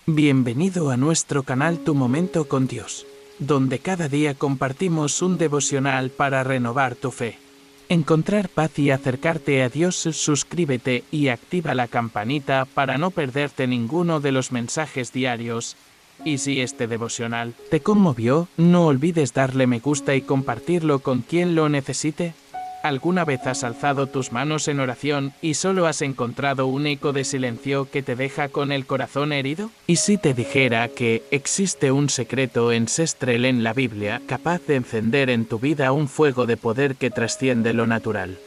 Bienvenido a nuestro canal Tu Momento con Dios, donde cada día compartimos un devocional para renovar tu fe. Encontrar paz y acercarte a Dios. Suscríbete y activa la campanita para no perderte ninguno de los mensajes diarios. Y si este devocional te conmovió, no olvides darle me gusta y compartirlo con quien lo necesite. ¿Alguna vez has alzado tus manos en oración y solo has encontrado un eco de silencio que te deja con el corazón herido? ¿Y si te dijera que existe un secreto ancestral en la Biblia capaz de encender en tu vida un fuego de poder que trasciende lo natural?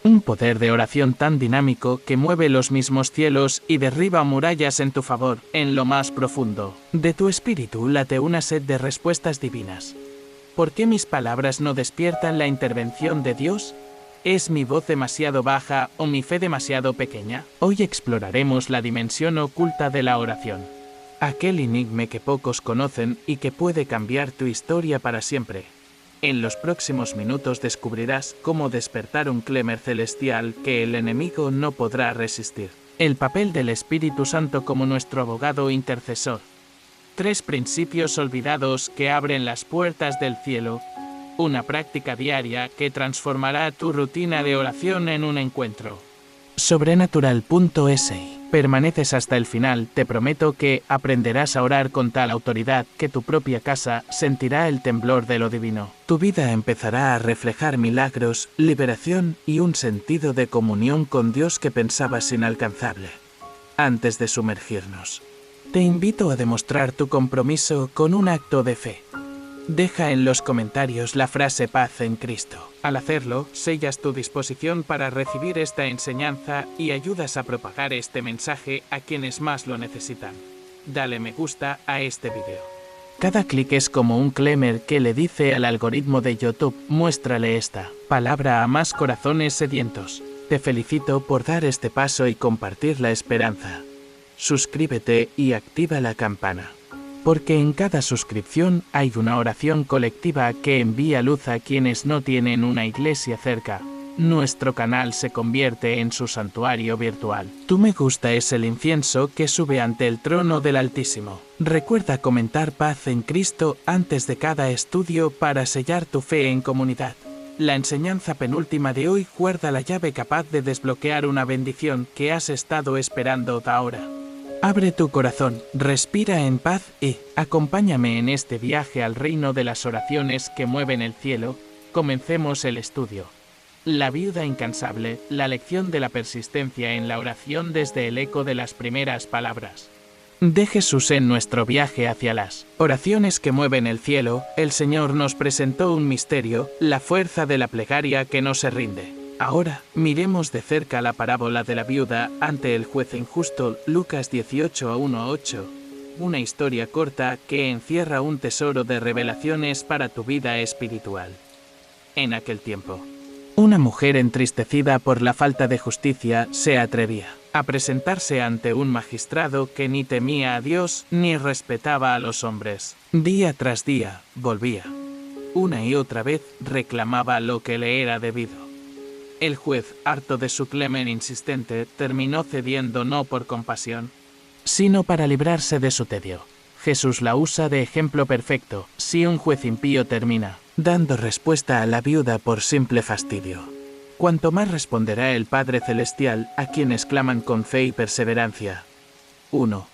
Un poder de oración tan dinámico que mueve los mismos cielos y derriba murallas en tu favor. En lo más profundo de tu espíritu late una sed de respuestas divinas. ¿Por qué mis palabras no despiertan la intervención de Dios? ¿Es mi voz demasiado baja o mi fe demasiado pequeña? Hoy exploraremos la dimensión oculta de la oración. Aquel enigma que pocos conocen y que puede cambiar tu historia para siempre. En los próximos minutos descubrirás cómo despertar un clamor celestial que el enemigo no podrá resistir. El papel del Espíritu Santo como nuestro abogado intercesor. 3 principios olvidados que abren las puertas del cielo. Una práctica diaria que transformará tu rutina de oración en un encuentro sobrenatural.es. Permaneces hasta el final, te prometo que aprenderás a orar con tal autoridad que tu propia casa sentirá el temblor de lo divino. Tu vida empezará a reflejar milagros, liberación y un sentido de comunión con Dios que pensabas inalcanzable. Antes de sumergirnos, te invito a demostrar tu compromiso con un acto de fe. Deja en los comentarios la frase paz en Cristo. Al hacerlo, sellas tu disposición para recibir esta enseñanza y ayudas a propagar este mensaje a quienes más lo necesitan. Dale me gusta a este video. Cada clic es como un clamor que le dice al algoritmo de YouTube, muéstrale esta palabra a más corazones sedientos. Te felicito por dar este paso y compartir la esperanza. Suscríbete y activa la campana. Porque en cada suscripción hay una oración colectiva que envía luz a quienes no tienen una iglesia cerca. Nuestro canal se convierte en su santuario virtual. Tu me gusta es el incienso que sube ante el trono del Altísimo. Recuerda comentar paz en Cristo antes de cada estudio para sellar tu fe en comunidad. La enseñanza penúltima de hoy guarda la llave capaz de desbloquear una bendición que has estado esperando ahora. Abre tu corazón, respira en paz y acompáñame en este viaje al reino de las oraciones que mueven el cielo. Comencemos el estudio. La viuda incansable, la lección de la persistencia en la oración desde el eco de las primeras palabras de Jesús en nuestro viaje hacia las oraciones que mueven el cielo. El Señor nos presentó un misterio, la fuerza de la plegaria que no se rinde. Ahora, miremos de cerca la parábola de la viuda ante el juez injusto, Lucas 18 1 a 8. Una historia corta que encierra un tesoro de revelaciones para tu vida espiritual. En aquel tiempo, una mujer entristecida por la falta de justicia se atrevía a presentarse ante un magistrado que ni temía a Dios ni respetaba a los hombres. Día tras día, volvía. Una y otra vez reclamaba lo que le era debido. El juez, harto de su clamor insistente, terminó cediendo no por compasión, sino para librarse de su tedio. Jesús la usa de ejemplo perfecto, si un juez impío termina dando respuesta a la viuda por simple fastidio. Cuanto más responderá el Padre Celestial a quienes claman con fe y perseverancia. 1.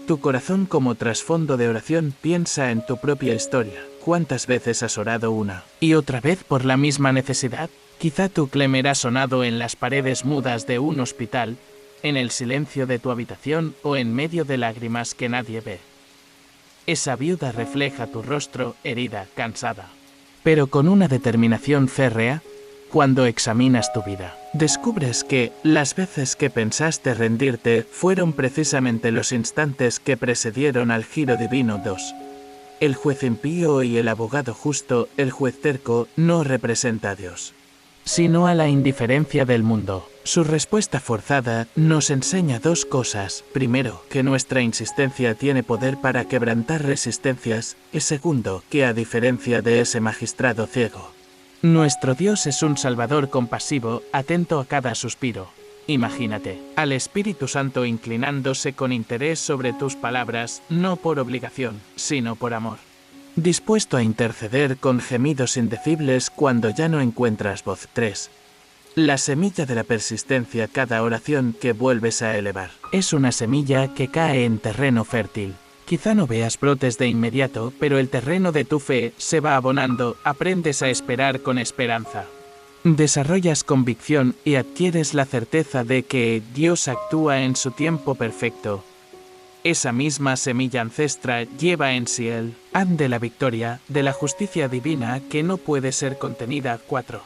Tu corazón como trasfondo de oración. Piensa en tu propia historia. ¿Cuántas veces has orado una y otra vez por la misma necesidad? Quizá tu clamor ha sonado en las paredes mudas de un hospital, en el silencio de tu habitación o en medio de lágrimas que nadie ve. Esa viuda refleja tu rostro, herida, cansada. Pero con una determinación férrea, cuando examinas tu vida, descubres que las veces que pensaste rendirte fueron precisamente los instantes que precedieron al giro divino. 2. El juez impío y el abogado justo. El juez terco no representa a Dios, sino a la indiferencia del mundo. Su respuesta forzada nos enseña 2 cosas. Primero, que nuestra insistencia tiene poder para quebrantar resistencias, y segundo, que a diferencia de ese magistrado ciego, nuestro Dios es un Salvador compasivo, atento a cada suspiro. Imagínate al Espíritu Santo inclinándose con interés sobre tus palabras, no por obligación, sino por amor. Dispuesto a interceder con gemidos indecibles cuando ya no encuentras voz. 3. La semilla de la persistencia. Cada oración que vuelves a elevar es una semilla que cae en terreno fértil. Quizá no veas brotes de inmediato, pero el terreno de tu fe se va abonando, aprendes a esperar con esperanza. Desarrollas convicción y adquieres la certeza de que Dios actúa en su tiempo perfecto. Esa misma semilla ancestra lleva en sí el haz de la victoria, de la justicia divina que no puede ser contenida. 4.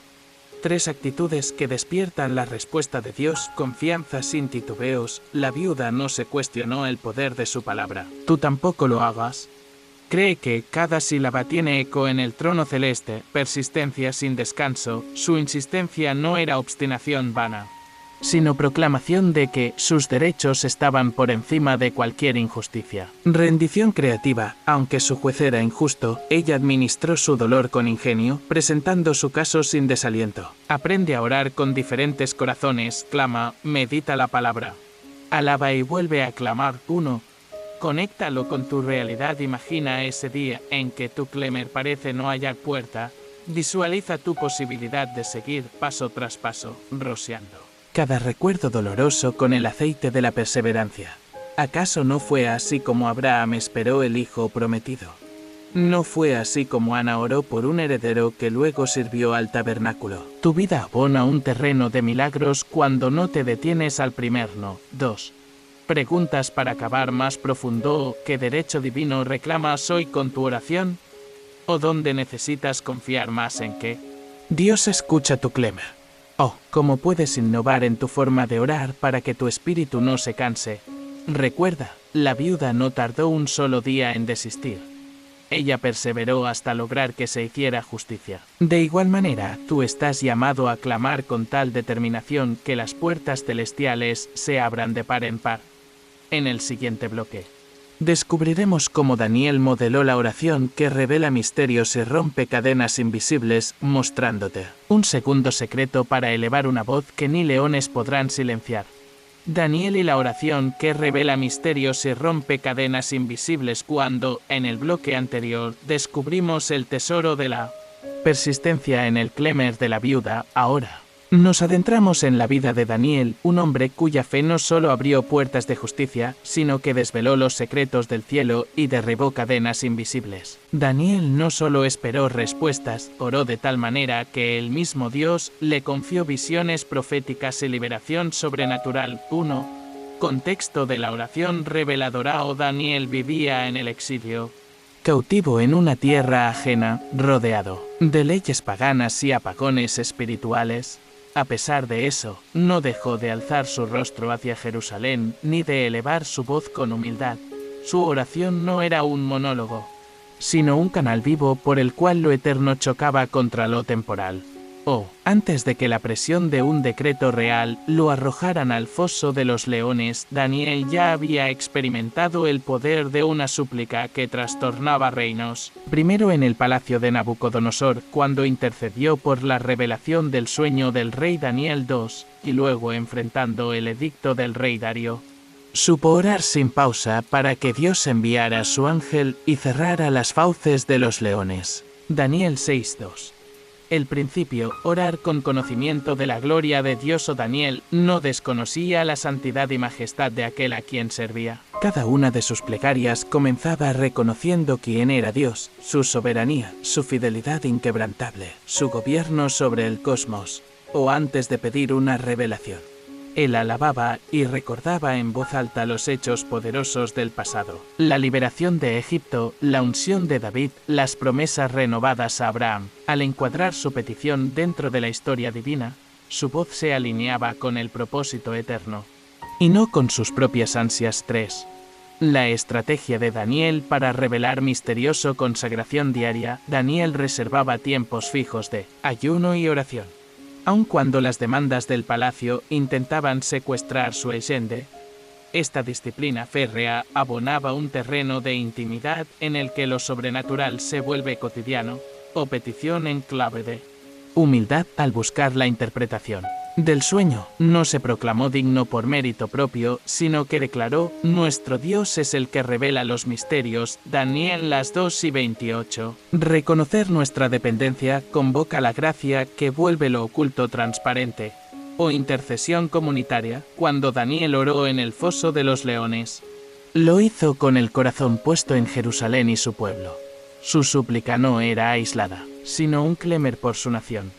3 actitudes que despiertan la respuesta de Dios. Confianza sin titubeos. La viuda no se cuestionó el poder de su palabra. Tú tampoco lo hagas. Cree que cada sílaba tiene eco en el trono celeste. Persistencia sin descanso. Su insistencia no era obstinación vana, sino proclamación de que sus derechos estaban por encima de cualquier injusticia. Rendición creativa. Aunque su juez era injusto, ella administró su dolor con ingenio, presentando su caso sin desaliento. Aprende a orar con diferentes corazones. Clama, medita la palabra. Alaba y vuelve a clamar. 1. Conéctalo con tu realidad. Imagina ese día en que tu clamor parece no hallar puerta. Visualiza tu posibilidad de seguir paso tras paso, rociando cada recuerdo doloroso con el aceite de la perseverancia. ¿Acaso no fue así como Abraham esperó el hijo prometido? ¿No fue así como Ana oró por un heredero que luego sirvió al tabernáculo? Tu vida abona un terreno de milagros cuando no te detienes al primer no. 2. Preguntas para acabar más profundo. ¿Qué derecho divino reclamas hoy con tu oración? ¿O dónde necesitas confiar más en que Dios escucha tu clamor? Oh, ¿cómo puedes innovar en tu forma de orar para que tu espíritu no se canse? Recuerda, la viuda no tardó un solo día en desistir. Ella perseveró hasta lograr que se hiciera justicia. De igual manera, tú estás llamado a clamar con tal determinación que las puertas celestiales se abran de par en par. En el siguiente bloque descubriremos cómo Daniel modeló la oración que revela misterios y rompe cadenas invisibles, mostrándote un segundo secreto para elevar una voz que ni leones podrán silenciar. Daniel y la oración que revela misterios y rompe cadenas invisibles. Cuando, en el bloque anterior, descubrimos el tesoro de la persistencia en el clamor de la viuda, ahora nos adentramos en la vida de Daniel, un hombre cuya fe no solo abrió puertas de justicia, sino que desveló los secretos del cielo y derribó cadenas invisibles. Daniel no solo esperó respuestas, oró de tal manera que el mismo Dios le confió visiones proféticas y liberación sobrenatural. 1. Contexto de la oración reveladora. Daniel vivía en el exilio, cautivo en una tierra ajena, rodeado de leyes paganas y apagones espirituales. A pesar de eso, no dejó de alzar su rostro hacia Jerusalén, ni de elevar su voz con humildad. Su oración no era un monólogo, sino un canal vivo por el cual lo eterno chocaba contra lo temporal. Antes de que la presión de un decreto real lo arrojaran al foso de los leones, Daniel ya había experimentado el poder de una súplica que trastornaba reinos. Primero en el palacio de Nabucodonosor, cuando intercedió por la revelación del sueño del rey Daniel II, y luego enfrentando el edicto del rey Darío. Supo orar sin pausa para que Dios enviara a su ángel y cerrara las fauces de los leones. Daniel 6:2. El principio, orar con conocimiento de la gloria de Dios. Daniel no desconocía la santidad y majestad de aquel a quien servía. Cada una de sus plegarias comenzaba reconociendo quién era Dios, su soberanía, su fidelidad inquebrantable, su gobierno sobre el cosmos, o antes de pedir una revelación. Él alababa y recordaba en voz alta los hechos poderosos del pasado. La liberación de Egipto, la unción de David, las promesas renovadas a Abraham. Al encuadrar su petición dentro de la historia divina, su voz se alineaba con el propósito eterno, y no con sus propias ansias. 3. La estrategia de Daniel para revelar misterioso. Consagración diaria. Daniel reservaba tiempos fijos de ayuno y oración. Aun cuando las demandas del palacio intentaban secuestrar su agenda, esta disciplina férrea abonaba un terreno de intimidad en el que lo sobrenatural se vuelve cotidiano, o petición en clave de humildad al buscar la interpretación. Del sueño, no se proclamó digno por mérito propio, sino que declaró, nuestro Dios es el que revela los misterios, Daniel las 2:28. Reconocer nuestra dependencia convoca la gracia que vuelve lo oculto transparente. O intercesión comunitaria, cuando Daniel oró en el foso de los leones. Lo hizo con el corazón puesto en Jerusalén y su pueblo. Su súplica no era aislada, sino un clamor por su nación.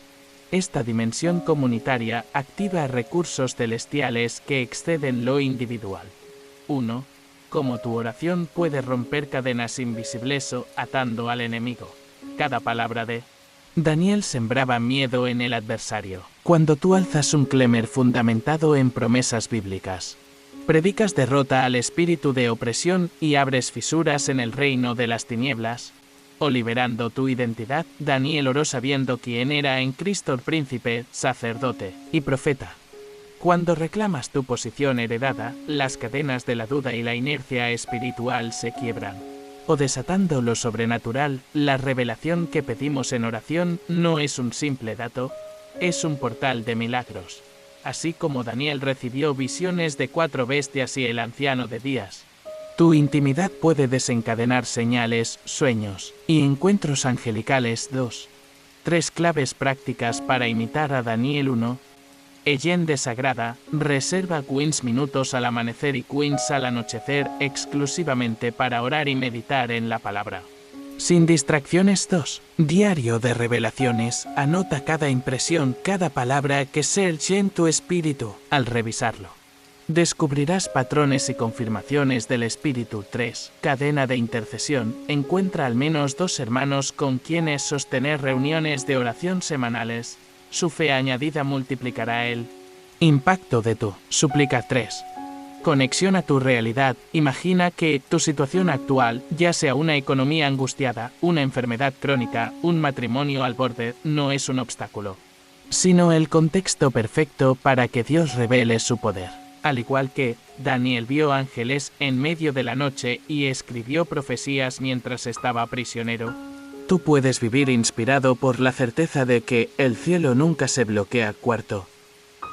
Esta dimensión comunitaria activa recursos celestiales que exceden lo individual. 1. Cómo tu oración puede romper cadenas invisibles atando al enemigo. Cada palabra de Daniel sembraba miedo en el adversario. Cuando tú alzas un clamor fundamentado en promesas bíblicas, predicas derrota al espíritu de opresión y abres fisuras en el reino de las tinieblas. O liberando tu identidad, Daniel oró sabiendo quién era en Cristo el príncipe, sacerdote y profeta. Cuando reclamas tu posición heredada, las cadenas de la duda y la inercia espiritual se quiebran. O desatando lo sobrenatural, la revelación que pedimos en oración no es un simple dato, es un portal de milagros. Así como Daniel recibió visiones de 4 bestias y el anciano de días. Tu intimidad puede desencadenar señales, sueños y encuentros angelicales. 2. 3 claves prácticas para imitar a Daniel. 1. Leyenda sagrada, reserva 15 minutos al amanecer y 15 al anochecer exclusivamente para orar y meditar en la palabra. Sin distracciones. 2. Diario de revelaciones, anota cada impresión, cada palabra que surge en tu espíritu al revisarlo. Descubrirás patrones y confirmaciones del Espíritu. 3. Cadena de intercesión. Encuentra al menos 2 hermanos con quienes sostener reuniones de oración semanales. Su fe añadida multiplicará el impacto de tu súplica. 3. Conexión a tu realidad. Imagina que tu situación actual, ya sea una economía angustiada, una enfermedad crónica, un matrimonio al borde, no es un obstáculo, sino el contexto perfecto para que Dios revele su poder. Al igual que Daniel vio ángeles en medio de la noche y escribió profecías mientras estaba prisionero, tú puedes vivir inspirado por la certeza de que el cielo nunca se bloquea. 4.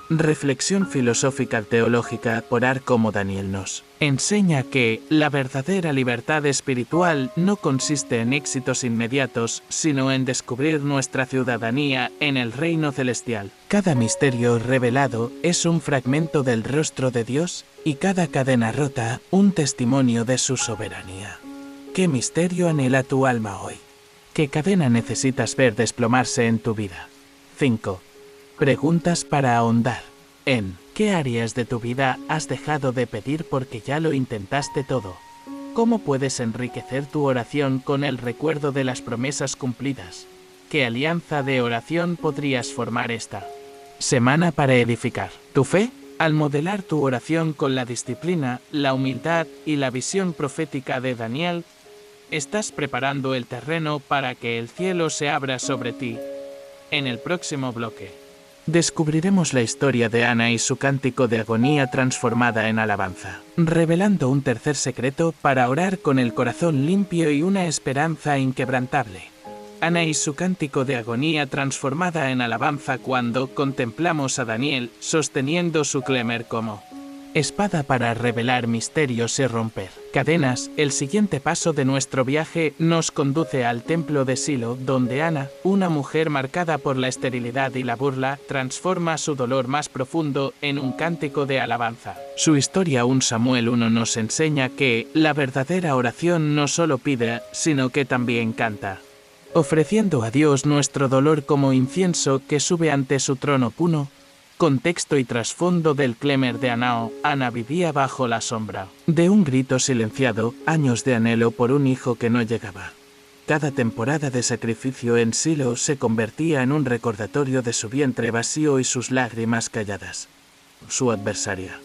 Reflexión filosófica teológica. Orar como Daniel nos enseña que la verdadera libertad espiritual no consiste en éxitos inmediatos, sino en descubrir nuestra ciudadanía en el reino celestial. Cada misterio revelado es un fragmento del rostro de Dios y cada cadena rota un testimonio de su soberanía. ¿Qué misterio anhela tu alma hoy? ¿Qué cadena necesitas ver desplomarse en tu vida? 5. Preguntas para ahondar. En ¿qué áreas de tu vida has dejado de pedir porque ya lo intentaste todo? ¿Cómo puedes enriquecer tu oración con el recuerdo de las promesas cumplidas? ¿Qué alianza de oración podrías formar esta semana para edificar tu fe? Al modelar tu oración con la disciplina, la humildad y la visión profética de Daniel, estás preparando el terreno para que el cielo se abra sobre ti. En el próximo bloque descubriremos la historia de Ana y su cántico de agonía transformada en alabanza, revelando un tercer secreto para orar con el corazón limpio y una esperanza inquebrantable. Ana y su cántico de agonía transformada en alabanza. Cuando contemplamos a Daniel sosteniendo su clamor como espada para revelar misterios y romper cadenas, el siguiente paso de nuestro viaje nos conduce al templo de Silo, donde Ana, una mujer marcada por la esterilidad y la burla, transforma su dolor más profundo en un cántico de alabanza. Su historia 1 Samuel 1 nos enseña que la verdadera oración no solo pide, sino que también canta, ofreciendo a Dios nuestro dolor como incienso que sube ante su trono. 1. Contexto y trasfondo del clamor de Ana. Ana vivía bajo la sombra de un grito silenciado, años de anhelo por un hijo que no llegaba. Cada temporada de sacrificio en Silo se convertía en un recordatorio de su vientre vacío y sus lágrimas calladas. Su adversaria,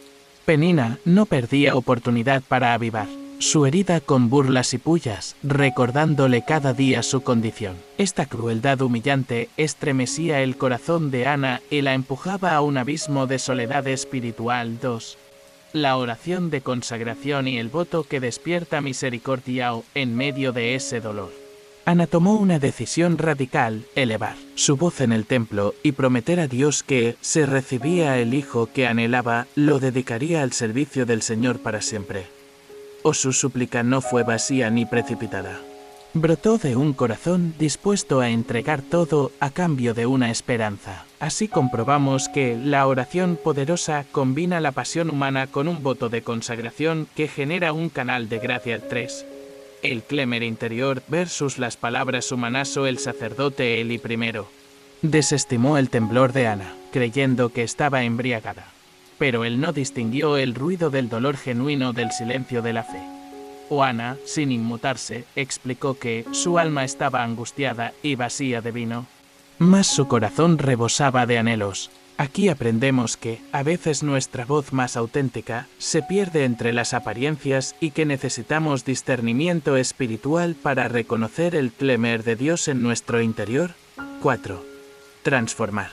Penina, no perdía oportunidad para avivar su herida con burlas y pullas, recordándole cada día su condición. Esta crueldad humillante estremecía el corazón de Ana y la empujaba a un abismo de soledad espiritual. 2. La oración de consagración y el voto que despierta misericordia en medio de ese dolor. Ana tomó una decisión radical: elevar su voz en el templo y prometer a Dios que, si recibía el hijo que anhelaba, lo dedicaría al servicio del Señor para siempre. Su súplica no fue vacía ni precipitada. Brotó de un corazón dispuesto a entregar todo a cambio de una esperanza. Así comprobamos que la oración poderosa combina la pasión humana con un voto de consagración que genera un canal de gracia. 3. El clamor interior versus las palabras humanas. El sacerdote Eli I desestimó el temblor de Ana, creyendo que estaba embriagada. Pero él no distinguió el ruido del dolor genuino del silencio de la fe. Ana, sin inmutarse, explicó que su alma estaba angustiada y vacía de vino, mas su corazón rebosaba de anhelos. Aquí aprendemos que, a veces nuestra voz más auténtica, se pierde entre las apariencias y que necesitamos discernimiento espiritual para reconocer el clamor de Dios en nuestro interior. 4. Transformar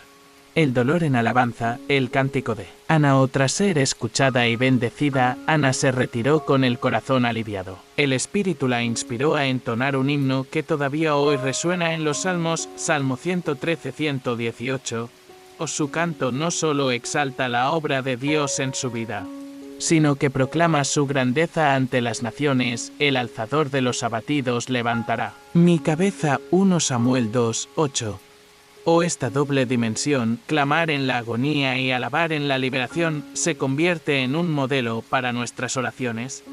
el dolor en alabanza. El cántico de Ana. Tras ser escuchada y bendecida, Ana se retiró con el corazón aliviado. El Espíritu la inspiró a entonar un himno que todavía hoy resuena en los Salmos, Salmo 113-118. Su canto no solo exalta la obra de Dios en su vida, sino que proclama su grandeza ante las naciones. El alzador de los abatidos levantará mi cabeza. 1 Samuel 2:8. Esta doble dimensión, clamar en la agonía y alabar en la liberación, se convierte en un modelo para nuestras oraciones.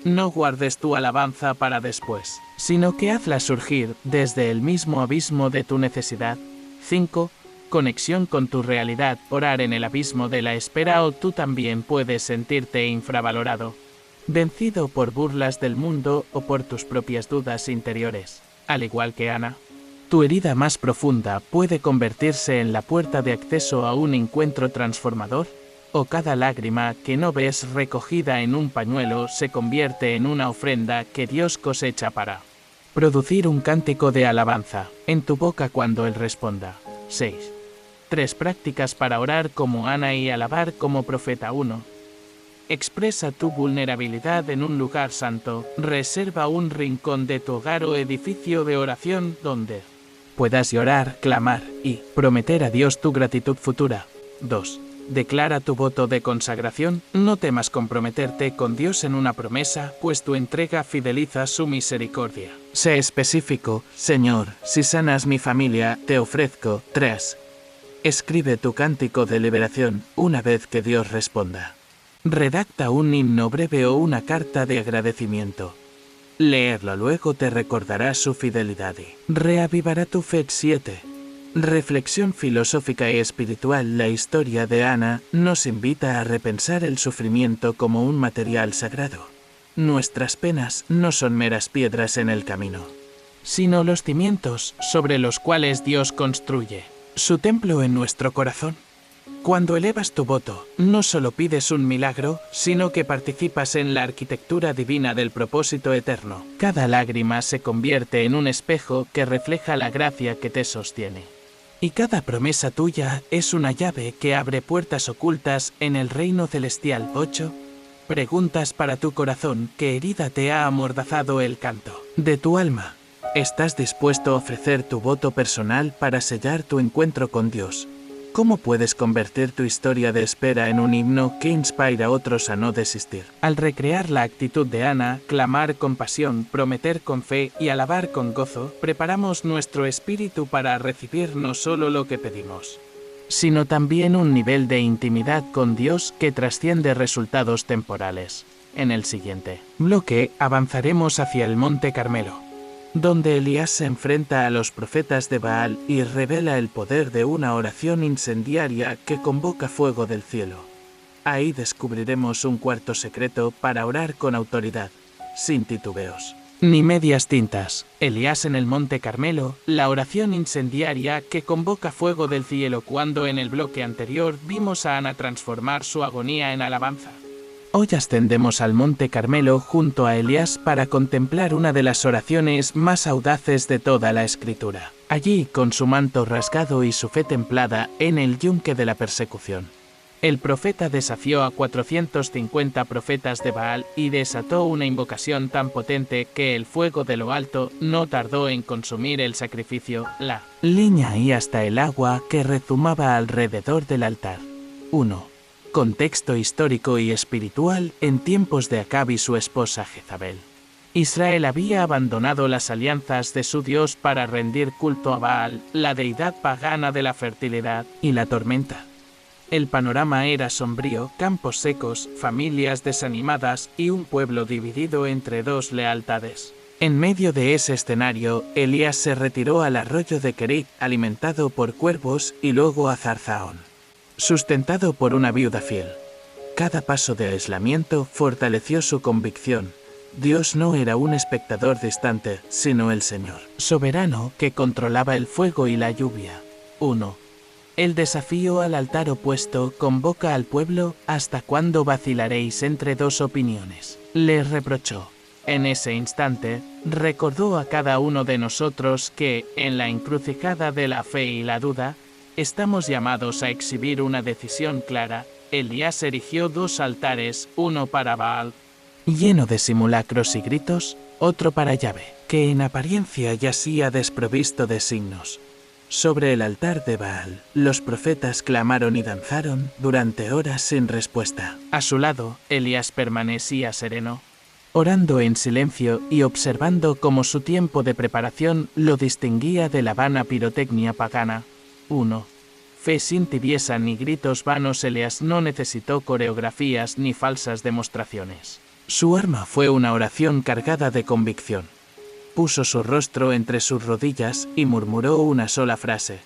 No guardes tu alabanza para después, sino que hazla surgir desde el mismo abismo de tu necesidad. 5. Conexión con tu realidad. Orar en el abismo de la espera. Tú también puedes sentirte infravalorado, vencido por burlas del mundo o por tus propias dudas interiores. Al igual que Ana, tu herida más profunda puede convertirse en la puerta de acceso a un encuentro transformador. Cada lágrima que no ves recogida en un pañuelo se convierte en una ofrenda que Dios cosecha para producir un cántico de alabanza en tu boca cuando Él responda. 6. 3 prácticas para orar como Ana y alabar como profeta. 1. Expresa tu vulnerabilidad en un lugar santo. Reserva un rincón de tu hogar o edificio de oración donde puedas llorar, clamar y prometer a Dios tu gratitud futura. 2. Declara tu voto de consagración. No temas comprometerte con Dios en una promesa, pues tu entrega fideliza su misericordia. Sé específico: Señor, si sanas mi familia, te ofrezco. 3. Escribe tu cántico de liberación una vez que Dios responda. Redacta un himno breve o una carta de agradecimiento. Leerlo luego te recordará su fidelidad y reavivará tu fe. 7. Reflexión filosófica y espiritual. La historia de Ana nos invita a repensar el sufrimiento como un material sagrado. Nuestras penas no son meras piedras en el camino, sino los cimientos sobre los cuales Dios construye su templo en nuestro corazón. Cuando elevas tu voto, no solo pides un milagro, sino que participas en la arquitectura divina del propósito eterno. Cada lágrima se convierte en un espejo que refleja la gracia que te sostiene. Y cada promesa tuya es una llave que abre puertas ocultas en el reino celestial. 8. Preguntas para tu corazón. ¿Qué herida te ha amordazado el canto de tu alma? ¿Estás dispuesto a ofrecer tu voto personal para sellar tu encuentro con Dios? ¿Cómo puedes convertir tu historia de espera en un himno que inspira a otros a no desistir? Al recrear la actitud de Ana, clamar con pasión, prometer con fe y alabar con gozo, preparamos nuestro espíritu para recibir no solo lo que pedimos, sino también un nivel de intimidad con Dios que trasciende resultados temporales. En el siguiente bloque avanzaremos hacia el Monte Carmelo, donde Elías se enfrenta a los profetas de Baal y revela el poder de una oración incendiaria que convoca fuego del cielo. Ahí descubriremos un cuarto secreto para orar con autoridad, sin titubeos ni medias tintas. Elías en el Monte Carmelo, la oración incendiaria que convoca fuego del cielo. Cuando en el bloque anterior vimos a Ana transformar su agonía en alabanza, hoy ascendemos al Monte Carmelo junto a Elías para contemplar una de las oraciones más audaces de toda la Escritura. Allí, con su manto rasgado y su fe templada en el yunque de la persecución, El profeta desafió a 450 profetas de Baal y desató una invocación tan potente que el fuego de lo alto no tardó en consumir el sacrificio, la leña y hasta el agua que rezumaba alrededor del altar. 1. Contexto histórico y espiritual en tiempos de Acab y su esposa Jezabel. Israel había abandonado las alianzas de su Dios para rendir culto a Baal, la deidad pagana de la fertilidad y la tormenta. El panorama era sombrío, campos secos, familias desanimadas y un pueblo dividido entre dos lealtades. En medio de ese escenario, Elías se retiró al arroyo de Kerit, alimentado por cuervos, y luego a Zarzaón, sustentado por una viuda fiel. Cada paso de aislamiento fortaleció su convicción. Dios no era un espectador distante, sino el Señor soberano que controlaba el fuego y la lluvia. 1. El desafío al altar opuesto convoca al pueblo. ¿Hasta cuándo vacilaréis entre dos opiniones?, les reprochó. En ese instante, recordó a cada uno de nosotros que, en la encrucijada de la fe y la duda, estamos llamados a exhibir una decisión clara. Elías erigió dos altares, uno para Baal, lleno de simulacros y gritos, otro para Yahvé, que en apariencia yacía desprovisto de signos. Sobre el altar de Baal, los profetas clamaron y danzaron durante horas sin respuesta. A su lado, Elías permanecía sereno, orando en silencio y observando cómo su tiempo de preparación lo distinguía de la vana pirotecnia pagana. 1. Fe sin tibieza ni gritos vanos. Elías no necesitó coreografías ni falsas demostraciones. Su arma fue una oración cargada de convicción. Puso su rostro entre sus rodillas y murmuró una sola frase: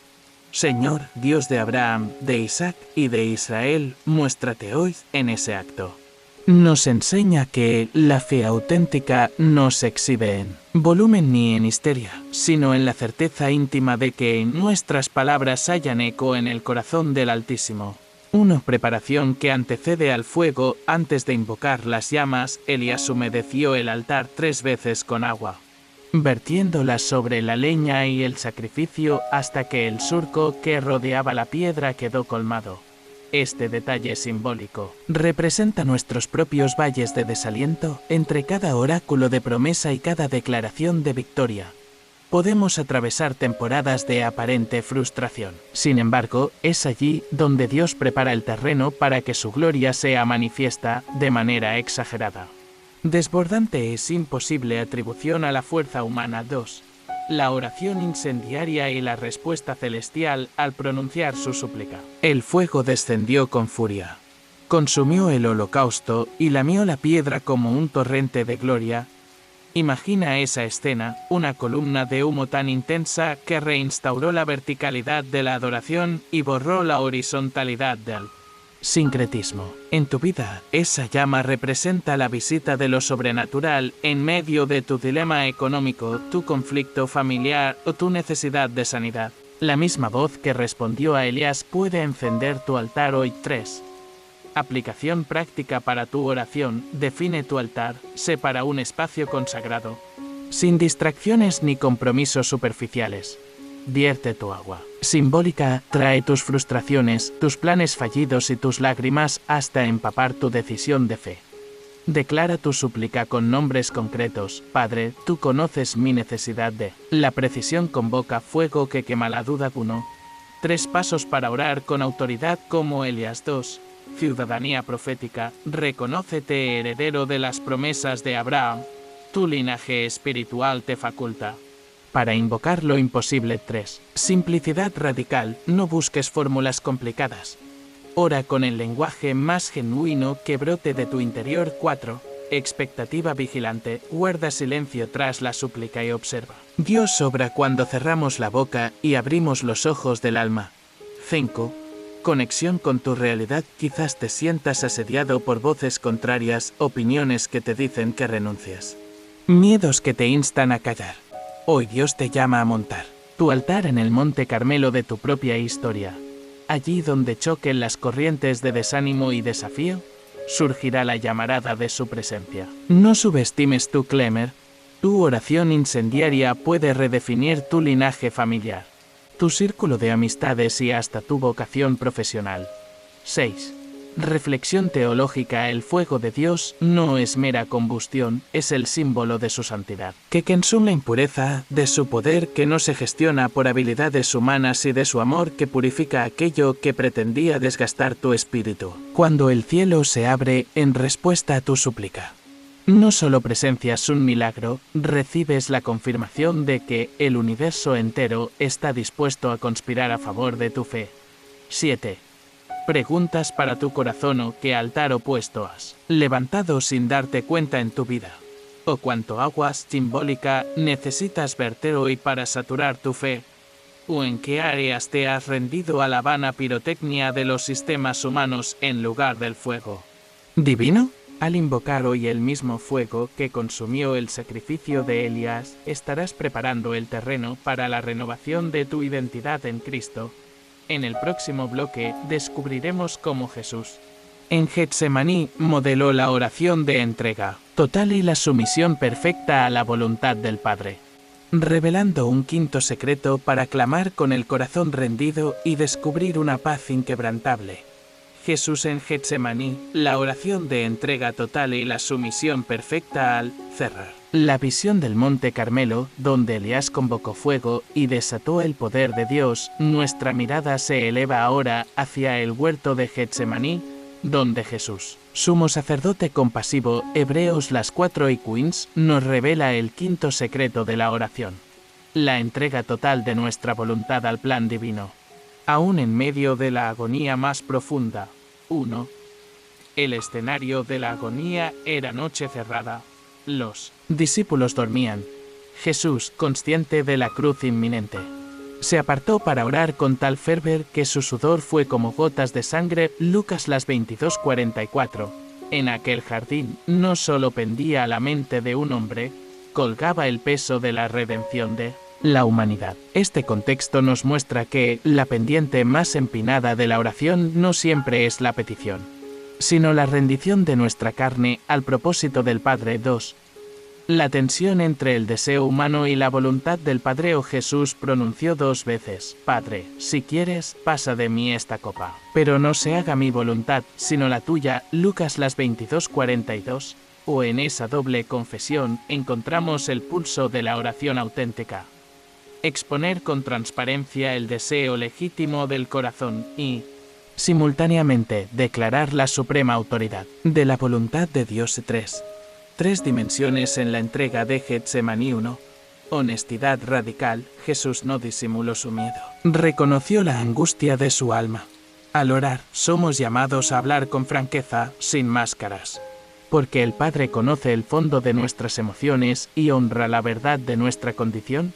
Señor, Dios de Abraham, de Isaac y de Israel, muéstrate hoy en ese acto. Nos enseña que la fe auténtica no se exhibe en volumen ni en histeria, sino en la certeza íntima de que nuestras palabras hallan eco en el corazón del Altísimo. Una preparación que antecede al fuego. Antes de invocar las llamas, Elías humedeció el altar 3 veces con agua, vertiéndola sobre la leña y el sacrificio hasta que el surco que rodeaba la piedra quedó colmado. Este detalle simbólico representa nuestros propios valles de desaliento entre cada oráculo de promesa y cada declaración de victoria. Podemos atravesar temporadas de aparente frustración. Sin embargo, es allí donde Dios prepara el terreno para que su gloria sea manifiesta de manera exagerada. Desbordante es imposible atribución a la fuerza humana. 2. La oración incendiaria y la respuesta celestial al pronunciar su súplica. El fuego descendió con furia, consumió el holocausto y lamió la piedra como un torrente de gloria. Imagina esa escena, una columna de humo tan intensa que reinstauró la verticalidad de la adoración y borró la horizontalidad del sincretismo. En tu vida, esa llama representa la visita de lo sobrenatural en medio de tu dilema económico, tu conflicto familiar o tu necesidad de sanidad. La misma voz que respondió a Elías puede encender tu altar hoy. 3. Aplicación práctica para tu oración. Define tu altar, separa un espacio consagrado, sin distracciones ni compromisos superficiales. Vierte tu agua simbólica, trae tus frustraciones, tus planes fallidos y tus lágrimas hasta empapar tu decisión de fe. Declara tu súplica con nombres concretos. Padre, tú conoces mi necesidad de. La precisión convoca fuego que quema la duda. 1. 3 pasos para orar con autoridad como Elías. 2. Ciudadanía profética. Reconócete heredero de las promesas de Abraham. Tu linaje espiritual te faculta para invocar lo imposible. 3. Simplicidad radical. No busques fórmulas complicadas. Ora con el lenguaje más genuino que brote de tu interior. 4. Expectativa vigilante. Guarda silencio tras la súplica y observa. Dios obra cuando cerramos la boca y abrimos los ojos del alma. 5. Conexión con tu realidad. Quizás te sientas asediado por voces contrarias, opiniones que te dicen que renuncias, miedos que te instan a callar. Hoy Dios te llama a montar tu altar en el Monte Carmelo de tu propia historia. Allí donde choquen las corrientes de desánimo y desafío, surgirá la llamarada de su presencia. No subestimes tu clamor. Tu oración incendiaria puede redefinir tu linaje familiar, tu círculo de amistades y hasta tu vocación profesional. 6. Reflexión teológica. El fuego de Dios no es mera combustión, es el símbolo de su santidad, que consume la impureza, de su poder que no se gestiona por habilidades humanas y de su amor que purifica aquello que pretendía desgastar tu espíritu. Cuando el cielo se abre en respuesta a tu súplica, no solo presencias un milagro, recibes la confirmación de que el universo entero está dispuesto a conspirar a favor de tu fe. 7. Preguntas para tu corazón. ¿O qué altar opuesto has levantado sin darte cuenta en tu vida? ¿O cuánto agua simbólica necesitas verter hoy para saturar tu fe? ¿O en qué áreas te has rendido a la vana pirotecnia de los sistemas humanos en lugar del fuego divino? Al invocar hoy el mismo fuego que consumió el sacrificio de Elías, estarás preparando el terreno para la renovación de tu identidad en Cristo. En el próximo bloque descubriremos cómo Jesús, en Getsemaní, modeló la oración de entrega total y la sumisión perfecta a la voluntad del Padre, revelando un quinto secreto para clamar con el corazón rendido y descubrir una paz inquebrantable. Jesús en Getsemaní, la oración de entrega total y la sumisión perfecta al cerrar la visión del Monte Carmelo, donde Elías convocó fuego y desató el poder de Dios. Nuestra mirada se eleva ahora hacia el huerto de Getsemaní, donde Jesús, sumo sacerdote compasivo, Hebreos las 4 y 15, nos revela el quinto secreto de la oración: la entrega total de nuestra voluntad al plan divino. Aún en medio de la agonía más profunda. 1. El escenario de la agonía era noche cerrada. Los discípulos dormían. Jesús, consciente de la cruz inminente, se apartó para orar con tal fervor que su sudor fue como gotas de sangre. Lucas las 22:44. En aquel jardín no solo pendía la mente de un hombre, colgaba el peso de la redención de la humanidad. Este contexto nos muestra que la pendiente más empinada de la oración no siempre es la petición, sino la rendición de nuestra carne al propósito del Padre. 2. La tensión entre el deseo humano y la voluntad del Padre. O Jesús pronunció 2 veces: Padre, si quieres, pasa de mí esta copa, pero no se haga mi voluntad, sino la tuya. Lucas las 22:42. O en esa doble confesión encontramos el pulso de la oración auténtica: exponer con transparencia el deseo legítimo del corazón y, simultáneamente, declarar la suprema autoridad de la voluntad de Dios. 3. 3 dimensiones en la entrega de Getsemaní. 1. Honestidad radical. Jesús no disimuló su miedo, reconoció la angustia de su alma. Al orar, somos llamados a hablar con franqueza, sin máscaras, porque el Padre conoce el fondo de nuestras emociones y honra la verdad de nuestra condición.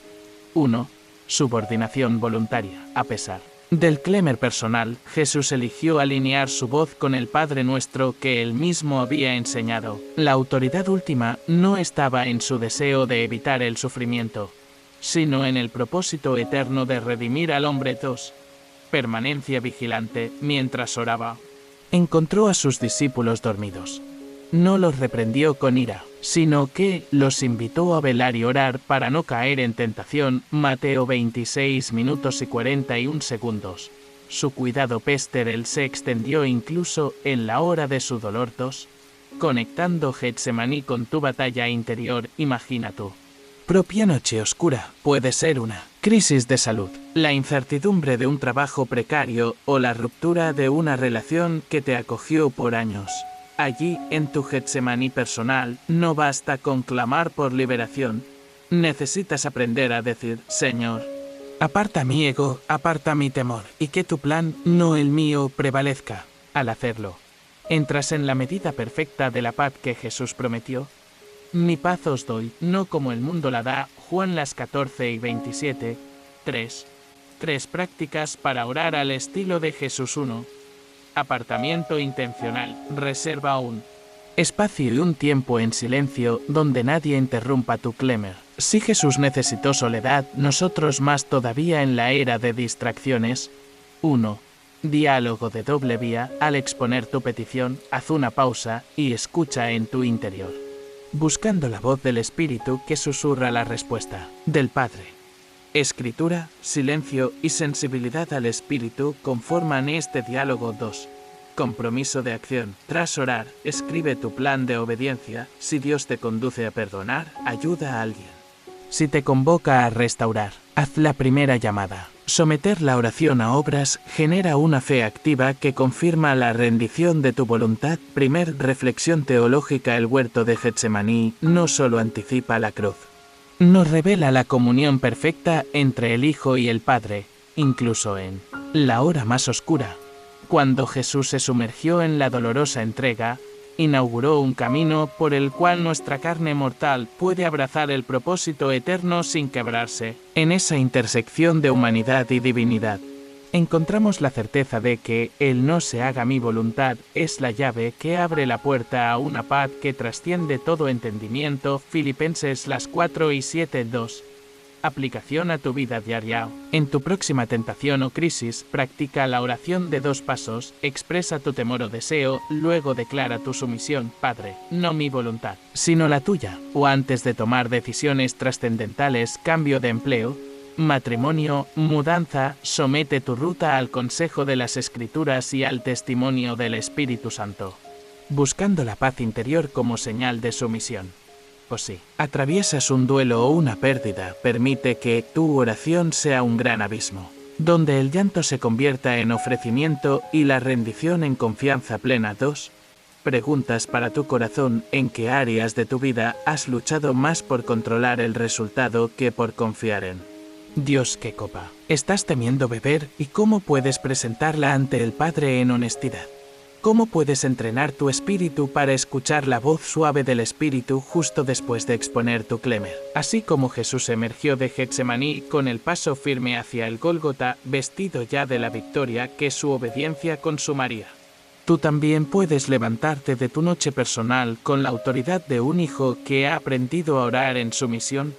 1. Subordinación voluntaria. A pesar del clamor personal, Jesús eligió alinear su voz con el Padre Nuestro que él mismo había enseñado. La autoridad última no estaba en su deseo de evitar el sufrimiento, sino en el propósito eterno de redimir al hombre. 2. Permanencia vigilante. Mientras oraba, encontró a sus discípulos dormidos. No los reprendió con ira, sino que los invitó a velar y orar para no caer en tentación. Mateo 26 minutos y 41 segundos. Su cuidado pastoral se extendió incluso en la hora de su dolor. 2. Conectando Getsemaní con tu batalla interior. Imagina tu propia noche oscura. Puede ser una crisis de salud, la incertidumbre de un trabajo precario o la ruptura de una relación que te acogió por años. Allí, en tu Getsemaní personal, no basta con clamar por liberación. Necesitas aprender a decir: Señor, aparta mi ego, aparta mi temor, y que tu plan, no el mío, prevalezca. Al hacerlo, entras en la medida perfecta de la paz que Jesús prometió. Mi paz os doy, no como el mundo la da. Juan las 14 y 27. 3. 3 prácticas para orar al estilo de Jesús. 1. Apartamiento intencional. Reserva un espacio y un tiempo en silencio donde nadie interrumpa tu clamor. Si Jesús necesitó soledad, nosotros más todavía en la era de distracciones. 1. Diálogo de doble vía. Al exponer tu petición, haz una pausa y escucha en tu interior, buscando la voz del Espíritu que susurra la respuesta del Padre. Escritura, silencio y sensibilidad al Espíritu conforman este diálogo. 2. Compromiso de acción. Tras orar, escribe tu plan de obediencia. Si Dios te conduce a perdonar, ayuda a alguien. Si te convoca a restaurar, haz la primera llamada. Someter la oración a obras genera una fe activa que confirma la rendición de tu voluntad. Primer reflexión teológica. El huerto de Getsemaní no solo anticipa la cruz, nos revela la comunión perfecta entre el Hijo y el Padre, incluso en la hora más oscura. Cuando Jesús se sumergió en la dolorosa entrega, inauguró un camino por el cual nuestra carne mortal puede abrazar el propósito eterno sin quebrarse. En esa intersección de humanidad y divinidad, encontramos la certeza de que el no se haga mi voluntad es la llave que abre la puerta a una paz que trasciende todo entendimiento. Filipenses 4:7-2. Aplicación a tu vida diaria. En tu próxima tentación o crisis, practica la oración de 2 pasos, expresa tu temor o deseo, luego declara tu sumisión. Padre, no mi voluntad, sino la tuya. O antes de tomar decisiones trascendentales, cambio de empleo, matrimonio, mudanza, somete tu ruta al consejo de las Escrituras y al testimonio del Espíritu Santo, buscando la paz interior como señal de sumisión. O si atraviesas un duelo o una pérdida, permite que tu oración sea un gran abismo, donde el llanto se convierta en ofrecimiento y la rendición en confianza plena. 2. Preguntas para tu corazón. ¿En qué áreas de tu vida has luchado más por controlar el resultado que por confiar en Dios? ¿Qué copa estás temiendo beber y cómo puedes presentarla ante el Padre en honestidad? ¿Cómo puedes entrenar tu espíritu para escuchar la voz suave del Espíritu justo después de exponer tu clemer? Así como Jesús emergió de Getsemaní con el paso firme hacia el Gólgota, vestido ya de la victoria que su obediencia consumaría, tú también puedes levantarte de tu noche personal con la autoridad de un hijo que ha aprendido a orar en sumisión.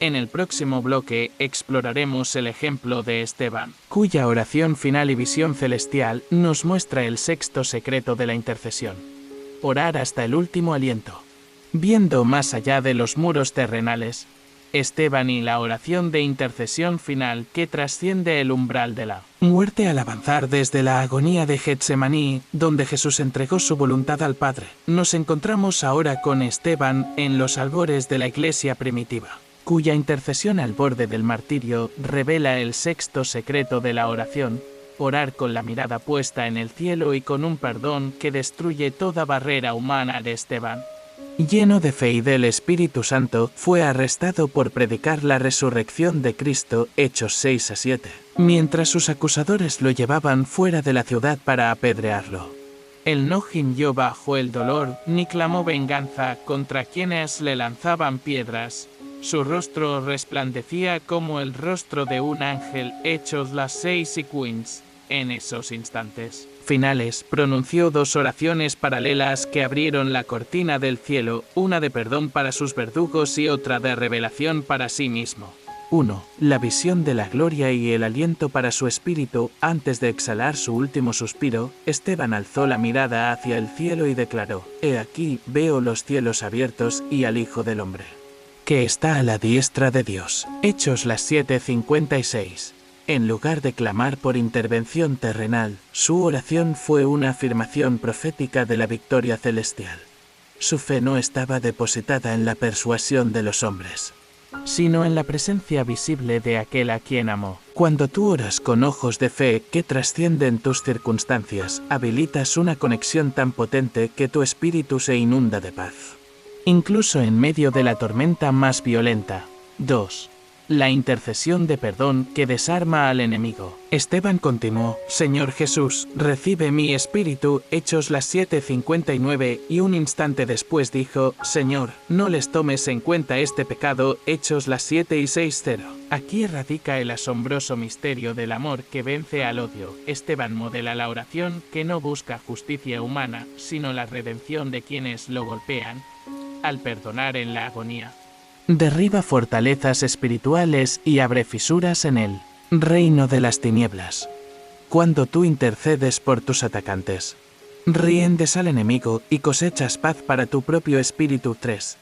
En el próximo bloque exploraremos el ejemplo de Esteban, cuya oración final y visión celestial nos muestra el sexto secreto de la intercesión: orar hasta el último aliento. Viendo más allá de los muros terrenales, Esteban y la oración de intercesión final que trasciende el umbral de la muerte al avanzar desde la agonía de Getsemaní, donde Jesús entregó su voluntad al Padre. Nos encontramos ahora con Esteban en los albores de la iglesia primitiva, cuya intercesión al borde del martirio revela el sexto secreto de la oración: orar con la mirada puesta en el cielo y con un perdón que destruye toda barrera humana. De Esteban, lleno de fe y del Espíritu Santo, fue arrestado por predicar la resurrección de Cristo, Hechos 6-7, mientras sus acusadores lo llevaban fuera de la ciudad para apedrearlo. Él no gimió bajo el dolor, ni clamó venganza contra quienes le lanzaban piedras. Su rostro resplandecía como el rostro de un ángel. Hechos 6:15. En esos instantes finales, pronunció 2 oraciones paralelas que abrieron la cortina del cielo, una de perdón para sus verdugos y otra de revelación para sí mismo. 1. La visión de la gloria y el aliento para su espíritu. Antes de exhalar su último suspiro, Esteban alzó la mirada hacia el cielo y declaró: He aquí, veo los cielos abiertos y al Hijo del Hombre, que está a la diestra de Dios. Hechos 7:56. En lugar de clamar por intervención terrenal, su oración fue una afirmación profética de la victoria celestial. Su fe no estaba depositada en la persuasión de los hombres, sino en la presencia visible de aquel a quien amó. Cuando tú oras con ojos de fe que trascienden tus circunstancias, habilitas una conexión tan potente que tu espíritu se inunda de paz, incluso en medio de la tormenta más violenta. 2. La intercesión de perdón que desarma al enemigo. Esteban continuó: Señor Jesús, recibe mi espíritu. Hechos 7:59, y un instante después dijo: Señor, no les tomes en cuenta este pecado. Hechos 7:60. Aquí radica el asombroso misterio del amor que vence al odio. Esteban modela la oración que no busca justicia humana, sino la redención de quienes lo golpean, al perdonar en la agonía. Derriba fortalezas espirituales y abre fisuras en el reino de las tinieblas. Cuando tú intercedes por tus atacantes, riendes al enemigo y cosechas paz para tu propio espíritu. 3.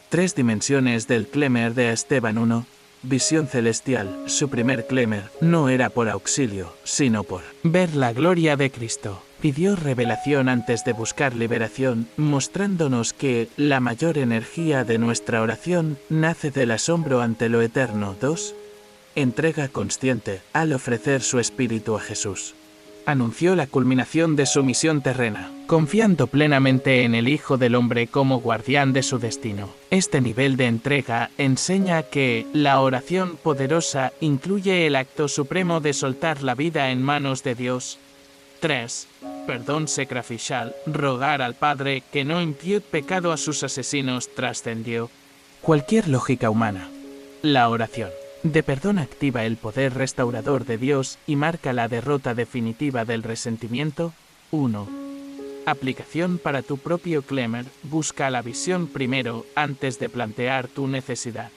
3 dimensiones del clemer de Esteban. 1. Visión celestial. Su primer clemer no era por auxilio, sino por ver la gloria de Cristo. Pidió revelación antes de buscar liberación, mostrándonos que la mayor energía de nuestra oración nace del asombro ante lo eterno. 2. Entrega consciente, al ofrecer su espíritu a Jesús. Anunció la culminación de su misión terrena, confiando plenamente en el Hijo del Hombre como guardián de su destino. Este nivel de entrega enseña que la oración poderosa incluye el acto supremo de soltar la vida en manos de Dios. 3. Perdón sacrificial, rogar al Padre que no impute pecado a sus asesinos trascendió cualquier lógica humana. La oración de perdón activa el poder restaurador de Dios y marca la derrota definitiva del resentimiento. 1. Aplicación para tu propio Clemer, busca la visión primero antes de plantear tu necesidad.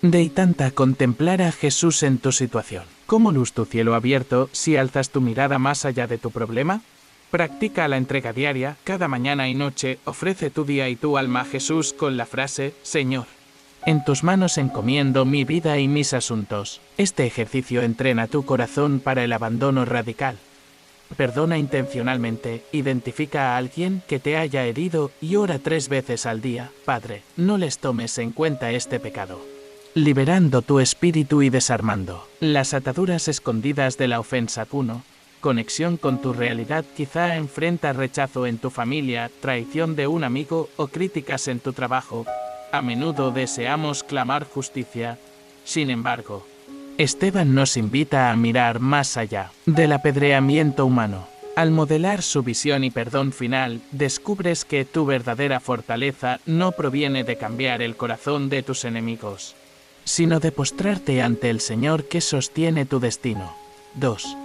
De tanta contemplar a Jesús en tu situación. ¿Cómo luz tu cielo abierto si alzas tu mirada más allá de tu problema? Practica la entrega diaria, cada mañana y noche, ofrece tu día y tu alma a Jesús con la frase, Señor, en tus manos encomiendo mi vida y mis asuntos. Este ejercicio entrena tu corazón para el abandono radical. Perdona intencionalmente, identifica a alguien que te haya herido y ora 3 veces al día, Padre, no les tomes en cuenta este pecado. Liberando tu espíritu y desarmando las ataduras escondidas de la ofensa. 1. Conexión con tu realidad quizá enfrenta rechazo en tu familia, traición de un amigo o críticas en tu trabajo. A menudo deseamos clamar justicia. Sin embargo, Esteban nos invita a mirar más allá del apedreamiento humano. Al modelar su visión y perdón final, descubres que tu verdadera fortaleza no proviene de cambiar el corazón de tus enemigos, sino de postrarte ante el Señor que sostiene tu destino. 2.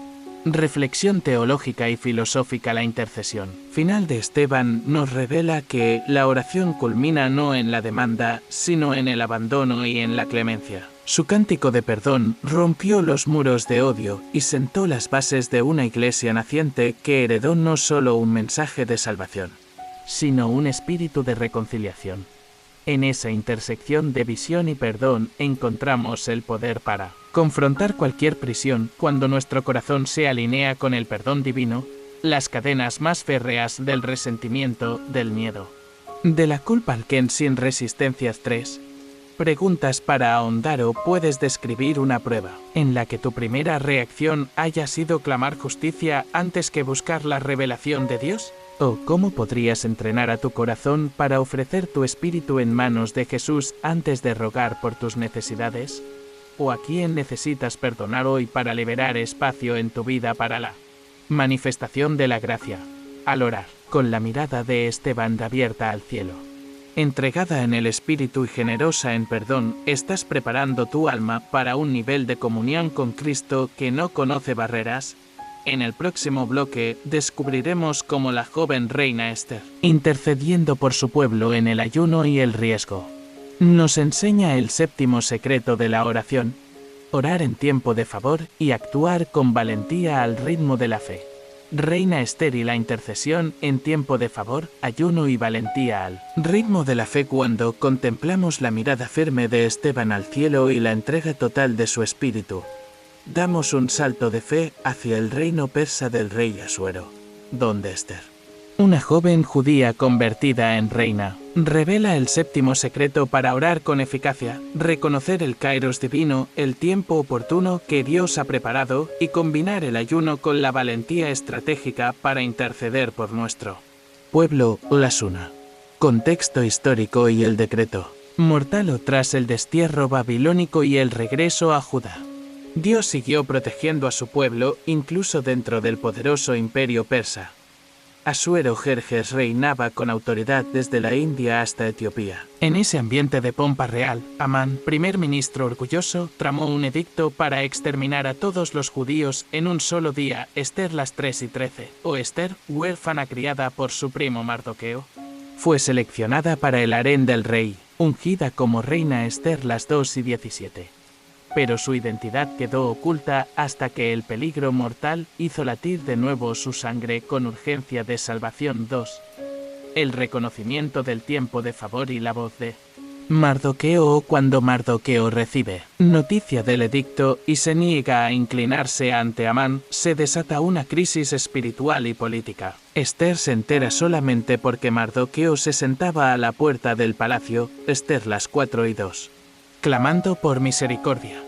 Reflexión teológica y filosófica. La intercesión final de Esteban nos revela que la oración culmina no en la demanda, sino en el abandono y en la clemencia. Su cántico de perdón rompió los muros de odio y sentó las bases de una iglesia naciente que heredó no solo un mensaje de salvación, sino un espíritu de reconciliación. En esa intersección de visión y perdón encontramos el poder para confrontar cualquier prisión. Cuando nuestro corazón se alinea con el perdón divino, las cadenas más férreas del resentimiento, del miedo, de la culpa alquen sin resistencias. 3. Preguntas para ahondar. ¿O puedes describir una prueba en la que tu primera reacción haya sido clamar justicia antes que buscar la revelación de Dios? ¿O cómo podrías entrenar a tu corazón para ofrecer tu espíritu en manos de Jesús antes de rogar por tus necesidades? ¿O a quién necesitas perdonar hoy para liberar espacio en tu vida para la manifestación de la gracia? Al orar, con la mirada de Esteban abierta al cielo, entregada en el espíritu y generosa en perdón, estás preparando tu alma para un nivel de comunión con Cristo que no conoce barreras. En el próximo bloque descubriremos cómo la joven reina Esther, intercediendo por su pueblo en el ayuno y el riesgo, nos enseña el 7º secreto de la oración: orar en tiempo de favor y actuar con valentía al ritmo de la fe. Reina Esther y la intercesión en tiempo de favor, ayuno y valentía al ritmo de la fe. Cuando contemplamos la mirada firme de Esteban al cielo y la entrega total de su espíritu, damos un salto de fe hacia el reino persa del rey Asuero, donde Esther, una joven judía convertida en reina, revela el 7º secreto para orar con eficacia: reconocer el kairos divino, el tiempo oportuno que Dios ha preparado, y combinar el ayuno con la valentía estratégica para interceder por nuestro pueblo. La Suna. Contexto histórico y el decreto mortal tras el destierro babilónico y el regreso a Judá. Dios siguió protegiendo a su pueblo, incluso dentro del poderoso imperio persa. Asuero-Jerjes reinaba con autoridad desde la India hasta Etiopía. En ese ambiente de pompa real, Amán, primer ministro orgulloso, tramó un edicto para exterminar a todos los judíos en un solo día. Esther las 3:13, o Esther, huérfana criada por su primo Mardoqueo, fue seleccionada para el harén del rey, ungida como reina. Esther las 2:17. Pero su identidad quedó oculta hasta que el peligro mortal hizo latir de nuevo su sangre con urgencia de salvación. 2. El reconocimiento del tiempo de favor y la voz de Mardoqueo. Cuando Mardoqueo recibe noticia del edicto y se niega a inclinarse ante Amán, se desata una crisis espiritual y política. Esther se entera solamente porque Mardoqueo se sentaba a la puerta del palacio, Esther 4:2, clamando por misericordia.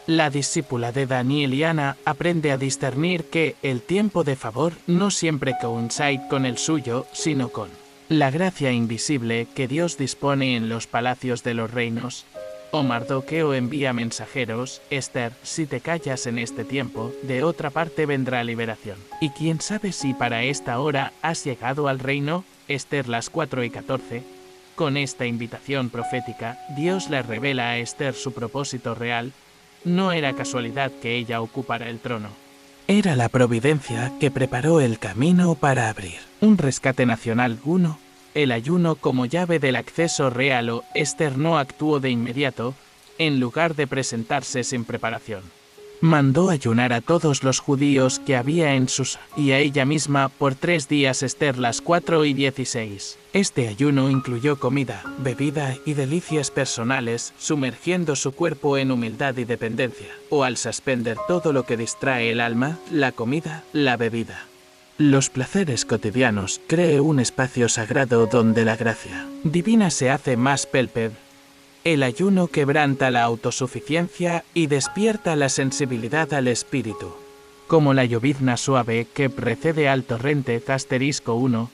La discípula de Daniel y Ana aprende a discernir que el tiempo de favor no siempre coincide con el suyo, sino con la gracia invisible que Dios dispone en los palacios de los reinos. O Mardoqueo envía mensajeros: Esther, si te callas en este tiempo, de otra parte vendrá liberación. Y quién sabe si para esta hora has llegado al reino. Esther 4:14. Con esta invitación profética, Dios le revela a Esther su propósito real. No era casualidad que ella ocupara el trono. Era la providencia que preparó el camino para abrir un rescate nacional. 1. El ayuno como llave del acceso real. Esther no actuó de inmediato, en lugar de presentarse sin preparación. Mandó ayunar a todos los judíos que había en Susa, y a ella misma por 3 días. Esther 4:16. Este ayuno incluyó comida, bebida y delicias personales, sumergiendo su cuerpo en humildad y dependencia, o al suspender todo lo que distrae el alma, la comida, la bebida. Los placeres cotidianos. Cree un espacio sagrado donde la gracia divina se hace más palpable. El ayuno quebranta la autosuficiencia y despierta la sensibilidad al espíritu. Como la llovizna suave que precede al torrente. 1.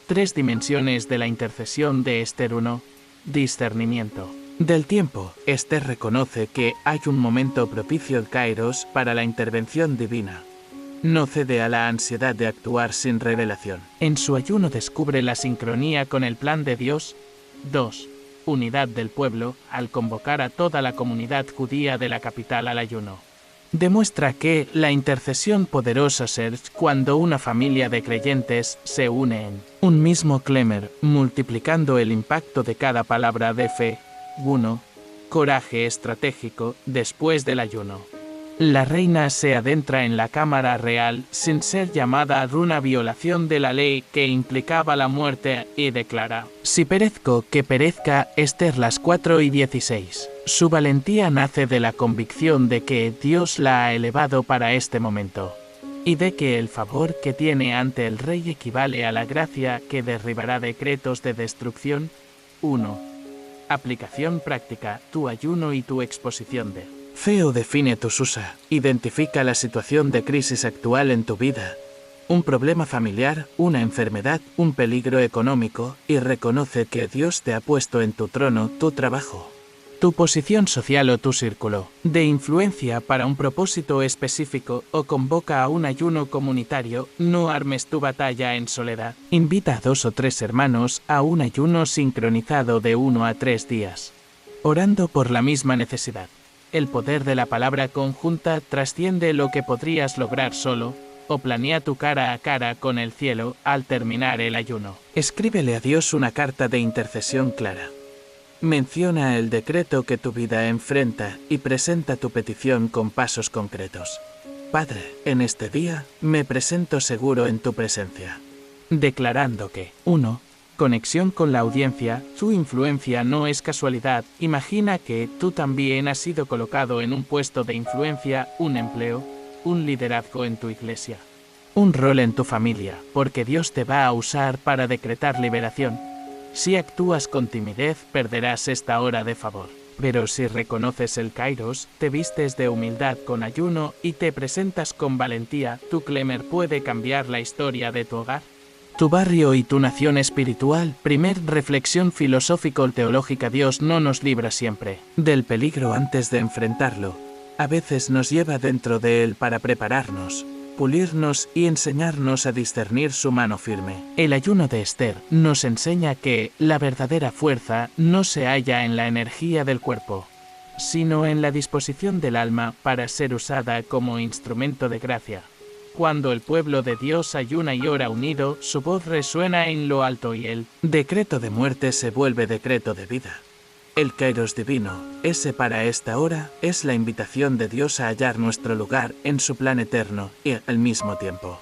3 dimensiones de la intercesión de Esther. 1. Discernimiento del tiempo. Esther reconoce que hay un momento propicio, Kairos, para la intervención divina. No cede a la ansiedad de actuar sin revelación. En su ayuno descubre la sincronía con el plan de Dios. 2. Unidad del pueblo, al convocar a toda la comunidad judía de la capital al ayuno. Demuestra que la intercesión poderosa es cuando una familia de creyentes se une en un mismo clamor, multiplicando el impacto de cada palabra de fe. 1. Coraje estratégico después del ayuno. La reina se adentra en la cámara real sin ser llamada a una violación de la ley que implicaba la muerte y declara: si perezco, que perezca. Esther 4:16. Su valentía nace de la convicción de que Dios la ha elevado para este momento, y de que el favor que tiene ante el rey equivale a la gracia que derribará decretos de destrucción. 1. Aplicación práctica. Tu ayuno y tu exposición de Feo define tu Susa. Identifica la situación de crisis actual en tu vida. Un problema familiar, una enfermedad, un peligro económico, y reconoce que Dios te ha puesto en tu trono, tu trabajo, tu posición social o tu círculo de influencia para un propósito específico, o convoca a un ayuno comunitario. No armes tu batalla en soledad. Invita a 2 o 3 hermanos a un ayuno sincronizado de 1 a 3 días, orando por la misma necesidad. El poder de la palabra conjunta trasciende lo que podrías lograr solo, o planea tu cara a cara con el cielo al terminar el ayuno. Escríbele a Dios una carta de intercesión clara. Menciona el decreto que tu vida enfrenta y presenta tu petición con pasos concretos. Padre, en este día, me presento seguro en tu presencia. Declarando que 1. Conexión con la audiencia. Tu influencia no es casualidad. Imagina que tú también has sido colocado en un puesto de influencia, un empleo, un liderazgo en tu iglesia, un rol en tu familia, porque Dios te va a usar para decretar liberación. Si actúas con timidez, perderás esta hora de favor. Pero si reconoces el Kairos, te vistes de humildad con ayuno y te presentas con valentía, tu clamor puede cambiar la historia de tu hogar, tu barrio y tu nación espiritual. Primer reflexión filosófico-teológica. Dios no nos libra siempre del peligro antes de enfrentarlo. A veces nos lleva dentro de él para prepararnos, pulirnos y enseñarnos a discernir su mano firme. El ayuno de Esther nos enseña que la verdadera fuerza no se halla en la energía del cuerpo, sino en la disposición del alma para ser usada como instrumento de gracia. Cuando el pueblo de Dios ayuna y ora unido, su voz resuena en lo alto y el decreto de muerte se vuelve decreto de vida. El Kairos divino, ese para esta hora, es la invitación de Dios a hallar nuestro lugar en su plan eterno y, al mismo tiempo,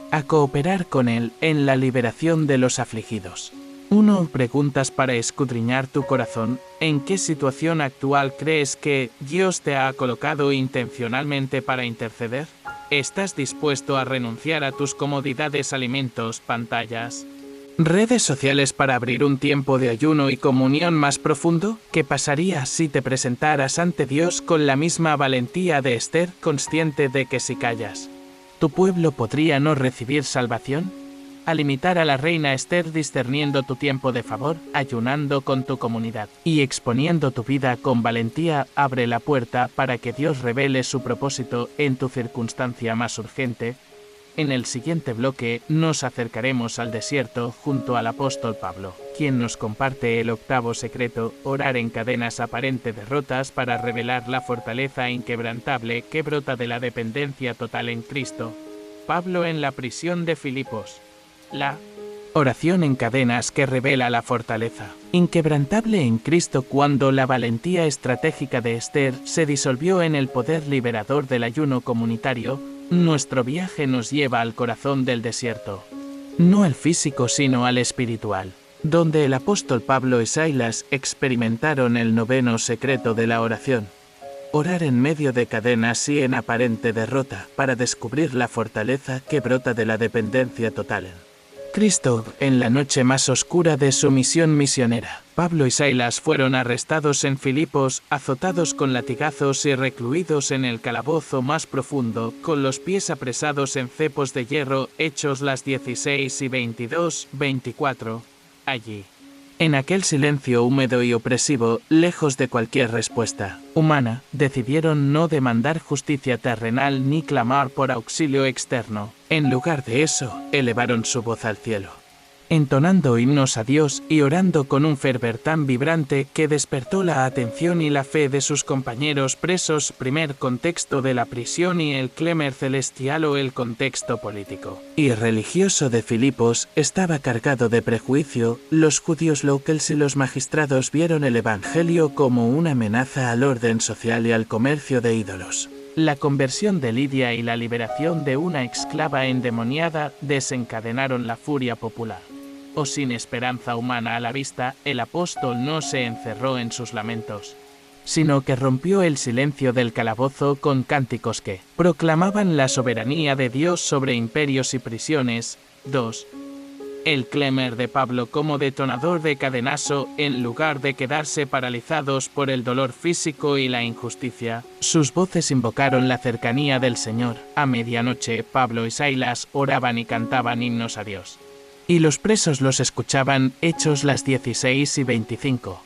a cooperar con Él en la liberación de los afligidos. 1. Preguntas para escudriñar tu corazón. ¿En qué situación actual crees que Dios te ha colocado intencionalmente para interceder? ¿Estás dispuesto a renunciar a tus comodidades, alimentos, pantallas, redes sociales para abrir un tiempo de ayuno y comunión más profundo? ¿Qué pasaría si te presentaras ante Dios con la misma valentía de Esther, consciente de que si callas, tu pueblo podría no recibir salvación? Al imitar a la reina Esther, discerniendo tu tiempo de favor, ayunando con tu comunidad y exponiendo tu vida con valentía, abre la puerta para que Dios revele su propósito en tu circunstancia más urgente. En el siguiente bloque nos acercaremos al desierto junto al apóstol Pablo, quien nos comparte el octavo secreto: orar en cadenas aparente derrotas para revelar la fortaleza inquebrantable que brota de la dependencia total en Cristo. Pablo en la prisión de Filipos. La oración en cadenas que revela la fortaleza inquebrantable en Cristo. Cuando la valentía estratégica de Esther se disolvió en el poder liberador del ayuno comunitario, nuestro viaje nos lleva al corazón del desierto. No al físico, sino al espiritual, donde el apóstol Pablo y Silas experimentaron el noveno secreto de la oración: orar en medio de cadenas y en aparente derrota, para descubrir la fortaleza que brota de la dependencia total en Cristo. En la noche más oscura de su misión misionera, Pablo y Silas fueron arrestados en Filipos, azotados con latigazos y recluidos en el calabozo más profundo, con los pies apresados en cepos de hierro. Hechos las 16 y 22-24. Allí, en aquel silencio húmedo y opresivo, lejos de cualquier respuesta humana, decidieron no demandar justicia terrenal ni clamar por auxilio externo. En lugar de eso, elevaron su voz al cielo, entonando himnos a Dios y orando con un fervor tan vibrante que despertó la atención y la fe de sus compañeros presos. Primer contexto de la prisión y el clamor celestial, o el contexto político y religioso de Filipos estaba cargado de prejuicio. Los judíos locales y los magistrados vieron el evangelio como una amenaza al orden social y al comercio de ídolos. La conversión de Lidia y la liberación de una esclava endemoniada desencadenaron la furia popular. O sin esperanza humana a la vista, el apóstol no se encerró en sus lamentos, sino que rompió el silencio del calabozo con cánticos que proclamaban la soberanía de Dios sobre imperios y prisiones. 2. El clamor de Pablo como detonador de cadenazo. En lugar de quedarse paralizados por el dolor físico y la injusticia, sus voces invocaron la cercanía del Señor. A medianoche, Pablo y Silas oraban y cantaban himnos a Dios, y los presos los escuchaban. Hechos las 16 y 25.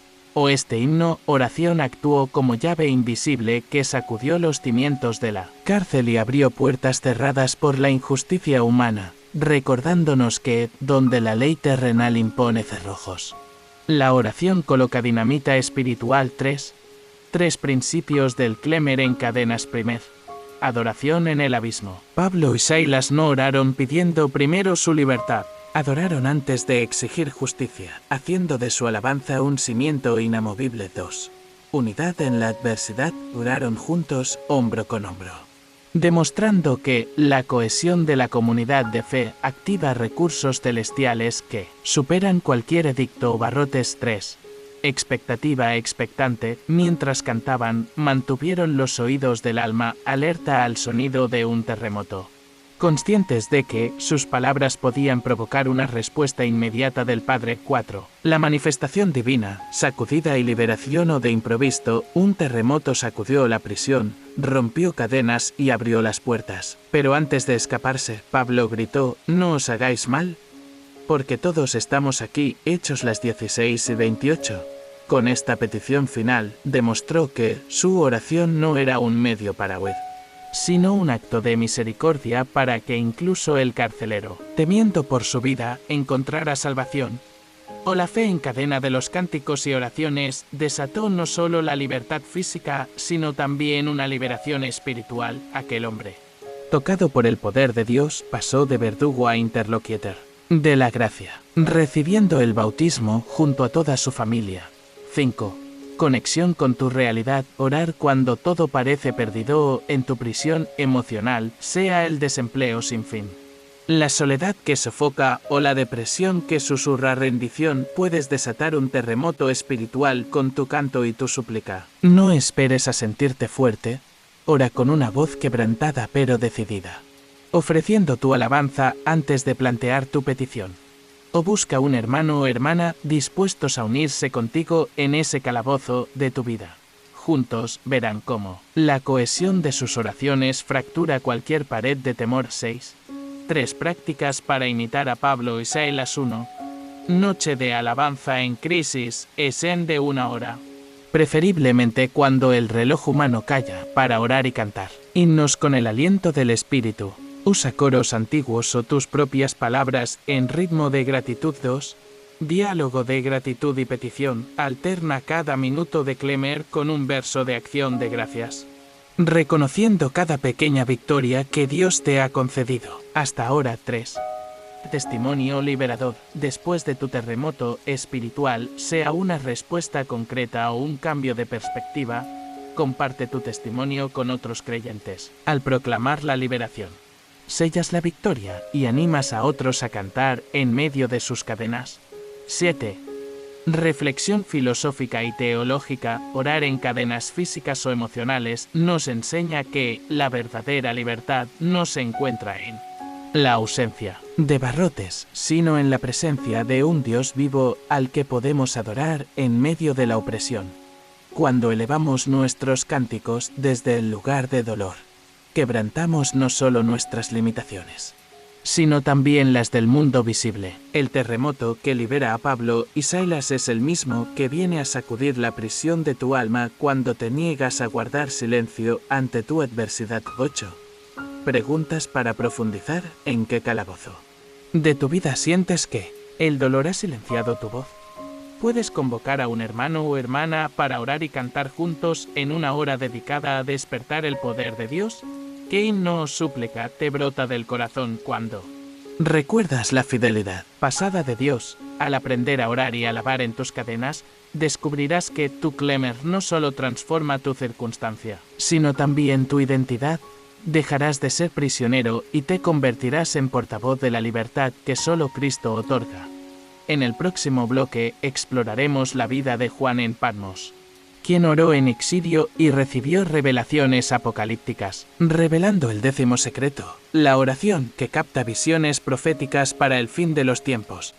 Este himno, oración, actuó como llave invisible que sacudió los cimientos de la cárcel y abrió puertas cerradas por la injusticia humana, recordándonos que, donde la ley terrenal impone cerrojos, la oración coloca dinamita espiritual. 3. Tres principios del clamor en cadenas. Primer, adoración en el abismo. Pablo y Silas no oraron pidiendo primero su libertad. Adoraron antes de exigir justicia, haciendo de su alabanza un cimiento inamovible. 2. Unidad en la adversidad. Oraron juntos, hombro con hombro, demostrando que la cohesión de la comunidad de fe activa recursos celestiales que superan cualquier edicto o barrotes. 3. Expectativa expectante. Mientras cantaban, mantuvieron los oídos del alma alerta al sonido de un terremoto, conscientes de que sus palabras podían provocar una respuesta inmediata del Padre. 4. La manifestación divina, sacudida y liberación. O de improviso, un terremoto sacudió la prisión, rompió cadenas y abrió las puertas. Pero antes de escaparse, Pablo gritó: «No os hagáis mal, porque todos estamos aquí». Hechos las 16 y 28. Con esta petición final, demostró que su oración no era un medio para huir, sino un acto de misericordia para que incluso el carcelero, temiendo por su vida, encontrara salvación. O la fe en cadena de los cánticos y oraciones desató no solo la libertad física, sino también una liberación espiritual. Aquel hombre, tocado por el poder de Dios, pasó de verdugo a interlocutor de la gracia, recibiendo el bautismo junto a toda su familia. 5. Conexión con tu realidad. Orar cuando todo parece perdido. En tu prisión emocional, sea el desempleo sin fin, La soledad que sofoca o la depresión que susurra rendición, puedes desatar un terremoto espiritual con tu canto y tu súplica. No esperes a sentirte fuerte, ora con una voz quebrantada pero decidida, ofreciendo tu alabanza antes de plantear tu petición. O busca un hermano o hermana dispuestos a unirse contigo en ese calabozo de tu vida. Juntos verán cómo la cohesión de sus oraciones fractura cualquier pared de temor. 6. 3 prácticas para imitar a Pablo y Silas. 1. Noche de alabanza en crisis, en de 1 hora. Preferiblemente cuando el reloj humano calla, para orar y cantar. Himnos con el aliento del espíritu. Usa coros antiguos o tus propias palabras en ritmo de gratitud. 2. Diálogo de gratitud y petición. Alterna cada minuto de clamor con un verso de acción de gracias, reconociendo cada pequeña victoria que Dios te ha concedido hasta ahora. 3. Testimonio liberador. Después de tu terremoto espiritual, sea una respuesta concreta o un cambio de perspectiva, comparte tu testimonio con otros creyentes. Al proclamar la liberación, sellas la victoria y animas a otros a cantar en medio de sus cadenas. 7. Reflexión filosófica y teológica. Orar en cadenas físicas o emocionales nos enseña que la verdadera libertad no se encuentra en la ausencia de barrotes, sino en la presencia de un Dios vivo al que podemos adorar en medio de la opresión. Cuando elevamos nuestros cánticos desde el lugar de dolor, quebrantamos no solo nuestras limitaciones, sino también las del mundo visible. El terremoto que libera a Pablo y Silas es el mismo que viene a sacudir la prisión de tu alma cuando te niegas a guardar silencio ante tu adversidad. 8. Preguntas para profundizar. ¿En qué calabozo de tu vida sientes que el dolor ha silenciado tu voz? Puedes convocar a un hermano o hermana para orar y cantar juntos en una hora dedicada a despertar el poder de Dios. ¿Qué himno o súplica te brota del corazón cuando recuerdas la fidelidad pasada de Dios? Al aprender a orar y alabar en tus cadenas, descubrirás que tu clamor no solo transforma tu circunstancia, sino también tu identidad. Dejarás de ser prisionero y te convertirás en portavoz de la libertad que solo Cristo otorga. En el próximo bloque exploraremos la vida de Juan en Patmos, quien oró en exilio y recibió revelaciones apocalípticas, revelando el 10º secreto, la oración que capta visiones proféticas para el fin de los tiempos.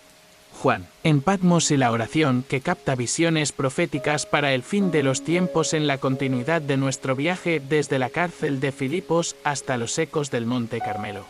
Juan en Patmos y la oración que capta visiones proféticas para el fin de los tiempos en la continuidad de nuestro viaje desde la cárcel de Filipos hasta los ecos del Monte Carmelo.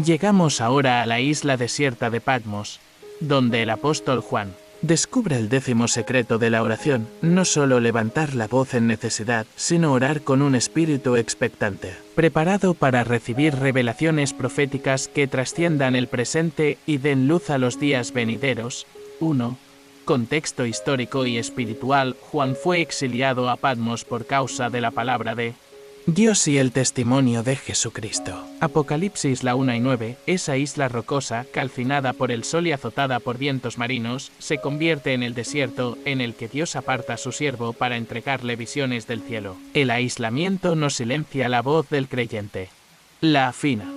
Llegamos ahora a la isla desierta de Patmos, donde el apóstol Juan descubre el 10º secreto de la oración, no solo levantar la voz en necesidad, sino orar con un espíritu expectante, preparado para recibir revelaciones proféticas que trasciendan el presente y den luz a los días venideros. 1. Contexto histórico y espiritual. Juan fue exiliado a Patmos por causa de la palabra de Dios y el testimonio de Jesucristo. Apocalipsis 1 y 9, esa isla rocosa, calcinada por el sol y azotada por vientos marinos, se convierte en el desierto en el que Dios aparta a su siervo para entregarle visiones del cielo. El aislamiento no silencia la voz del creyente. La afina.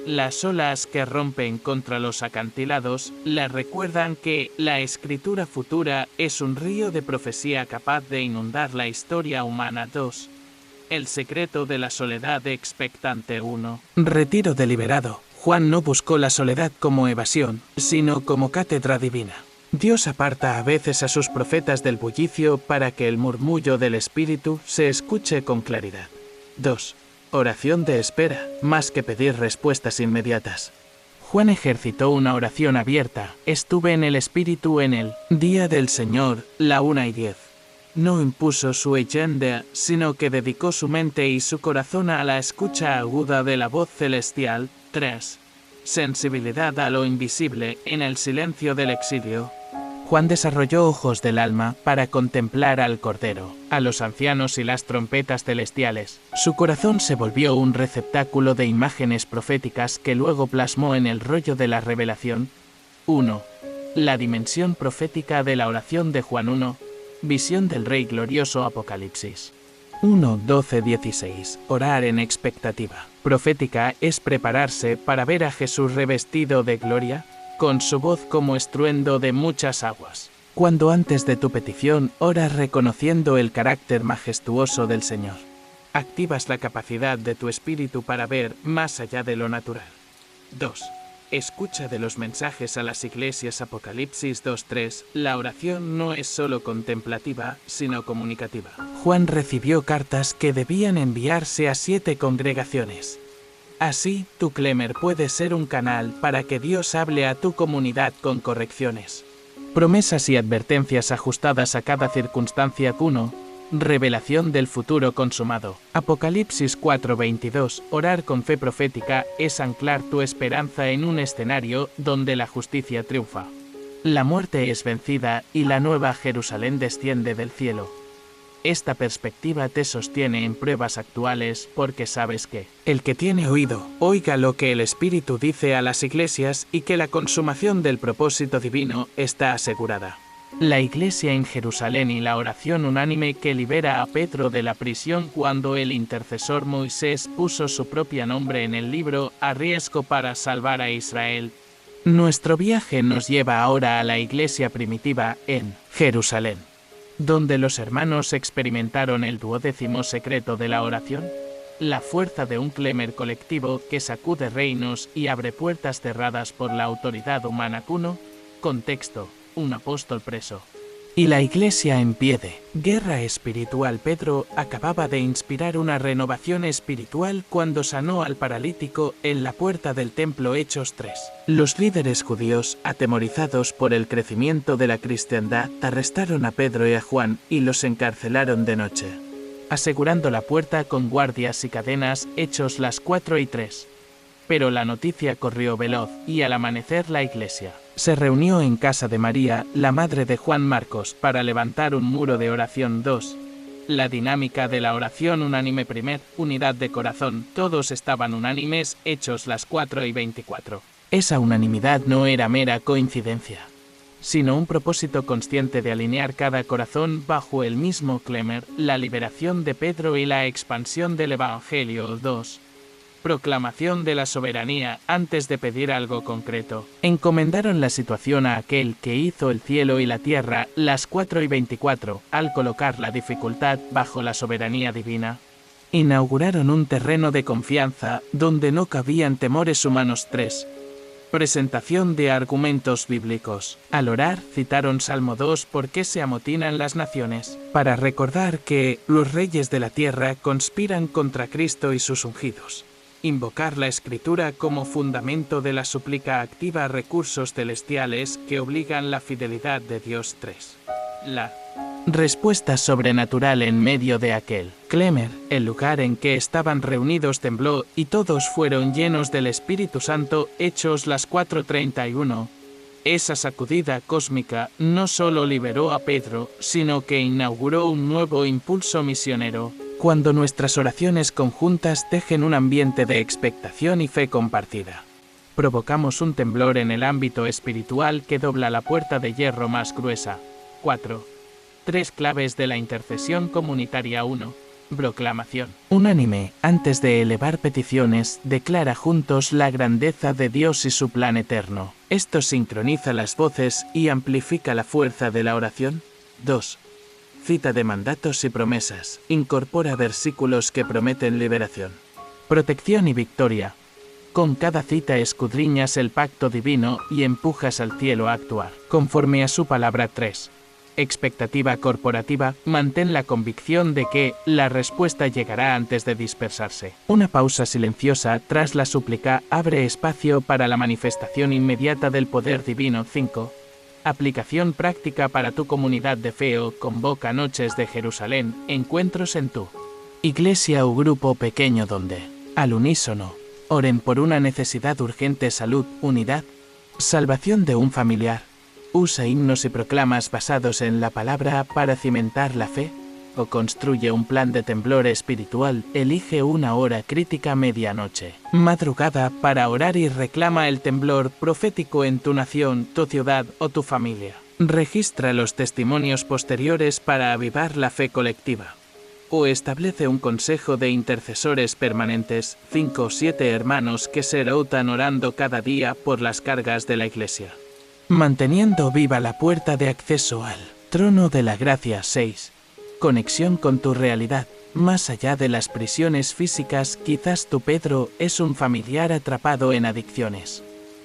Las olas que rompen contra los acantilados la recuerdan que la escritura futura es un río de profecía capaz de inundar la historia humana. 2. El secreto de la soledad expectante. 1. Retiro deliberado. Juan no buscó la soledad como evasión, sino como cátedra divina. Dios aparta a veces a sus profetas del bullicio para que el murmullo del Espíritu se escuche con claridad. 2. Oración de espera, más que pedir respuestas inmediatas. Juan ejercitó una oración abierta. Estuve en el Espíritu en el día del Señor, 1:10. No impuso su agenda, sino que dedicó su mente y su corazón a la escucha aguda de la voz celestial. 3. Sensibilidad a lo invisible. En el silencio del exilio, Juan desarrolló ojos del alma para contemplar al Cordero, a los ancianos y las trompetas celestiales. Su corazón se volvió un receptáculo de imágenes proféticas que luego plasmó en el rollo de la revelación. 1. La dimensión profética de la oración de Juan. 1. Visión del Rey glorioso. Apocalipsis 1, 12, 16. Orar en expectativa. Profética es prepararse para ver a Jesús revestido de gloria, con su voz como estruendo de muchas aguas. Cuando antes de tu petición oras reconociendo el carácter majestuoso del Señor, activas la capacidad de tu espíritu para ver más allá de lo natural. 2. Escucha de los mensajes a las iglesias. Apocalipsis 2:3. La oración no es solo contemplativa, sino comunicativa. Juan recibió cartas que debían enviarse a 7 congregaciones. Así, tu clémer puede ser un canal para que Dios hable a tu comunidad con correcciones, promesas y advertencias ajustadas a cada circunstancia. 1. Revelación del futuro consumado. Apocalipsis 4:22. Orar con fe profética es anclar tu esperanza en un escenario donde la justicia triunfa. La muerte es vencida y la nueva Jerusalén desciende del cielo. Esta perspectiva te sostiene en pruebas actuales porque sabes que el que tiene oído, oiga lo que el Espíritu dice a las iglesias y que la consumación del propósito divino está asegurada. La iglesia en Jerusalén y la oración unánime que libera a Pedro de la prisión cuando el intercesor Moisés puso su propio nombre en el libro a riesgo para salvar a Israel. Nuestro viaje nos lleva ahora a la iglesia primitiva en Jerusalén, donde los hermanos experimentaron el 12º secreto de la oración, la fuerza de un clémer colectivo que sacude reinos y abre puertas cerradas por la autoridad humana. 1. Contexto: un apóstol preso. Y la iglesia en pie de guerra espiritual. Pedro acababa de inspirar una renovación espiritual cuando sanó al paralítico en la puerta del templo. Hechos 3. Los líderes judíos, atemorizados por el crecimiento de la cristiandad, arrestaron a Pedro y a Juan y los encarcelaron de noche, asegurando la puerta con guardias y cadenas. Hechos las 4:3. Pero la noticia corrió veloz, y al amanecer la iglesia se reunió en casa de María, la madre de Juan Marcos, para levantar un muro de oración. 2. La dinámica de la oración unánime. Primer, unidad de corazón. Todos estaban unánimes. Hechos las 4:24. Esa unanimidad no era mera coincidencia, sino un propósito consciente de alinear cada corazón bajo el mismo clémer, la liberación de Pedro y la expansión del Evangelio. 2. Proclamación de la soberanía. Antes de pedir algo concreto, encomendaron la situación a aquel que hizo el cielo y la tierra. Las 4:24. Al colocar la dificultad bajo la soberanía divina, inauguraron un terreno de confianza donde no cabían temores humanos. 3. Presentación de argumentos bíblicos. Al orar, citaron Salmo 2. ¿Por qué se amotinan las naciones? Para recordar que los reyes de la tierra conspiran contra Cristo y sus ungidos. Invocar la Escritura como fundamento de la súplica activa. Recursos celestiales que obligan la fidelidad de Dios. 3. La respuesta sobrenatural en medio de aquel clémer. El lugar en que estaban reunidos tembló y todos fueron llenos del Espíritu Santo. Hechos las 4:31. Esa sacudida cósmica no solo liberó a Pedro, sino que inauguró un nuevo impulso misionero. Cuando nuestras oraciones conjuntas tejen un ambiente de expectación y fe compartida, provocamos un temblor en el ámbito espiritual que dobla la puerta de hierro más gruesa. 4. 3 claves de la intercesión comunitaria. 1. Proclamación unánime. Antes de elevar peticiones, declara juntos la grandeza de Dios y su plan eterno. Esto sincroniza las voces y amplifica la fuerza de la oración. 2. Cita de mandatos y promesas. Incorpora versículos que prometen liberación, protección y victoria. Con cada cita escudriñas el pacto divino y empujas al cielo a actuar conforme a su palabra. 3. Expectativa corporativa. Mantén la convicción de que la respuesta llegará antes de dispersarse. Una pausa silenciosa tras la súplica abre espacio para la manifestación inmediata del poder divino. 5. Aplicación práctica para tu comunidad de fe. Convoca noches de Jerusalén, encuentros en tu iglesia o grupo pequeño donde, al unísono, oren por una necesidad urgente: salud, unidad, salvación de un familiar. Usa himnos y proclamas basados en la palabra para cimentar la fe, o construye un plan de temblor espiritual. Elige una hora crítica: medianoche, madrugada, para orar y reclama el temblor profético en tu nación, tu ciudad o tu familia. Registra los testimonios posteriores para avivar la fe colectiva. o establece un consejo de intercesores permanentes, 5 o 7 hermanos que se rotan orando cada día por las cargas de la Iglesia. Manteniendo viva la puerta de acceso al trono de la gracia. 6. Conexión con tu realidad. Más allá de las prisiones físicas, quizás tu Pedro es un familiar atrapado en adicciones,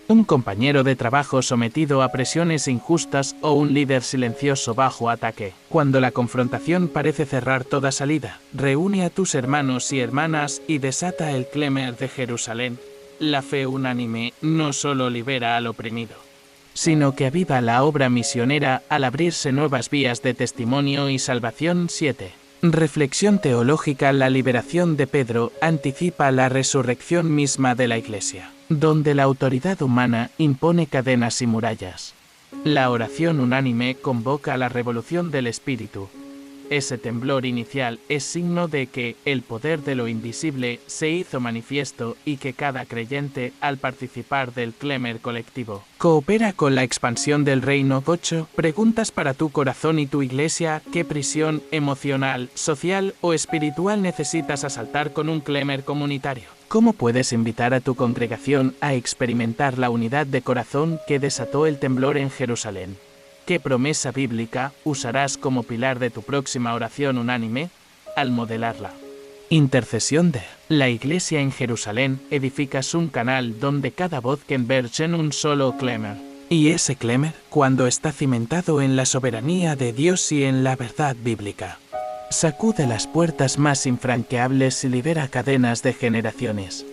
un compañero de trabajo sometido a presiones injustas o un líder silencioso bajo ataque. Cuando la confrontación parece cerrar toda salida, reúne a tus hermanos y hermanas y desata el clamor de Jerusalén. La fe unánime no solo libera al oprimido, sino que aviva la obra misionera al abrirse nuevas vías de testimonio y salvación. 7. Reflexión teológica. La liberación de Pedro anticipa la resurrección misma de la Iglesia, donde la autoridad humana impone cadenas y murallas. La oración unánime convoca a la revolución del Espíritu. Ese temblor inicial es signo de que el poder de lo invisible se hizo manifiesto y que cada creyente, al participar del clamor colectivo, coopera con la expansión del reino. 8. Preguntas para tu corazón y tu iglesia. ¿Qué prisión emocional, social o espiritual necesitas asaltar con un clamor comunitario? ¿Cómo puedes invitar a tu congregación a experimentar la unidad de corazón que desató el temblor en Jerusalén? ¿Qué promesa bíblica usarás como pilar de tu próxima oración unánime al modelarla? Intercesión de la Iglesia en Jerusalén. Edificas un canal donde cada voz converge en un solo clamor. Y ese clamor, cuando está cimentado en la soberanía de Dios y en la verdad bíblica, sacude las puertas más infranqueables y libera cadenas de generaciones.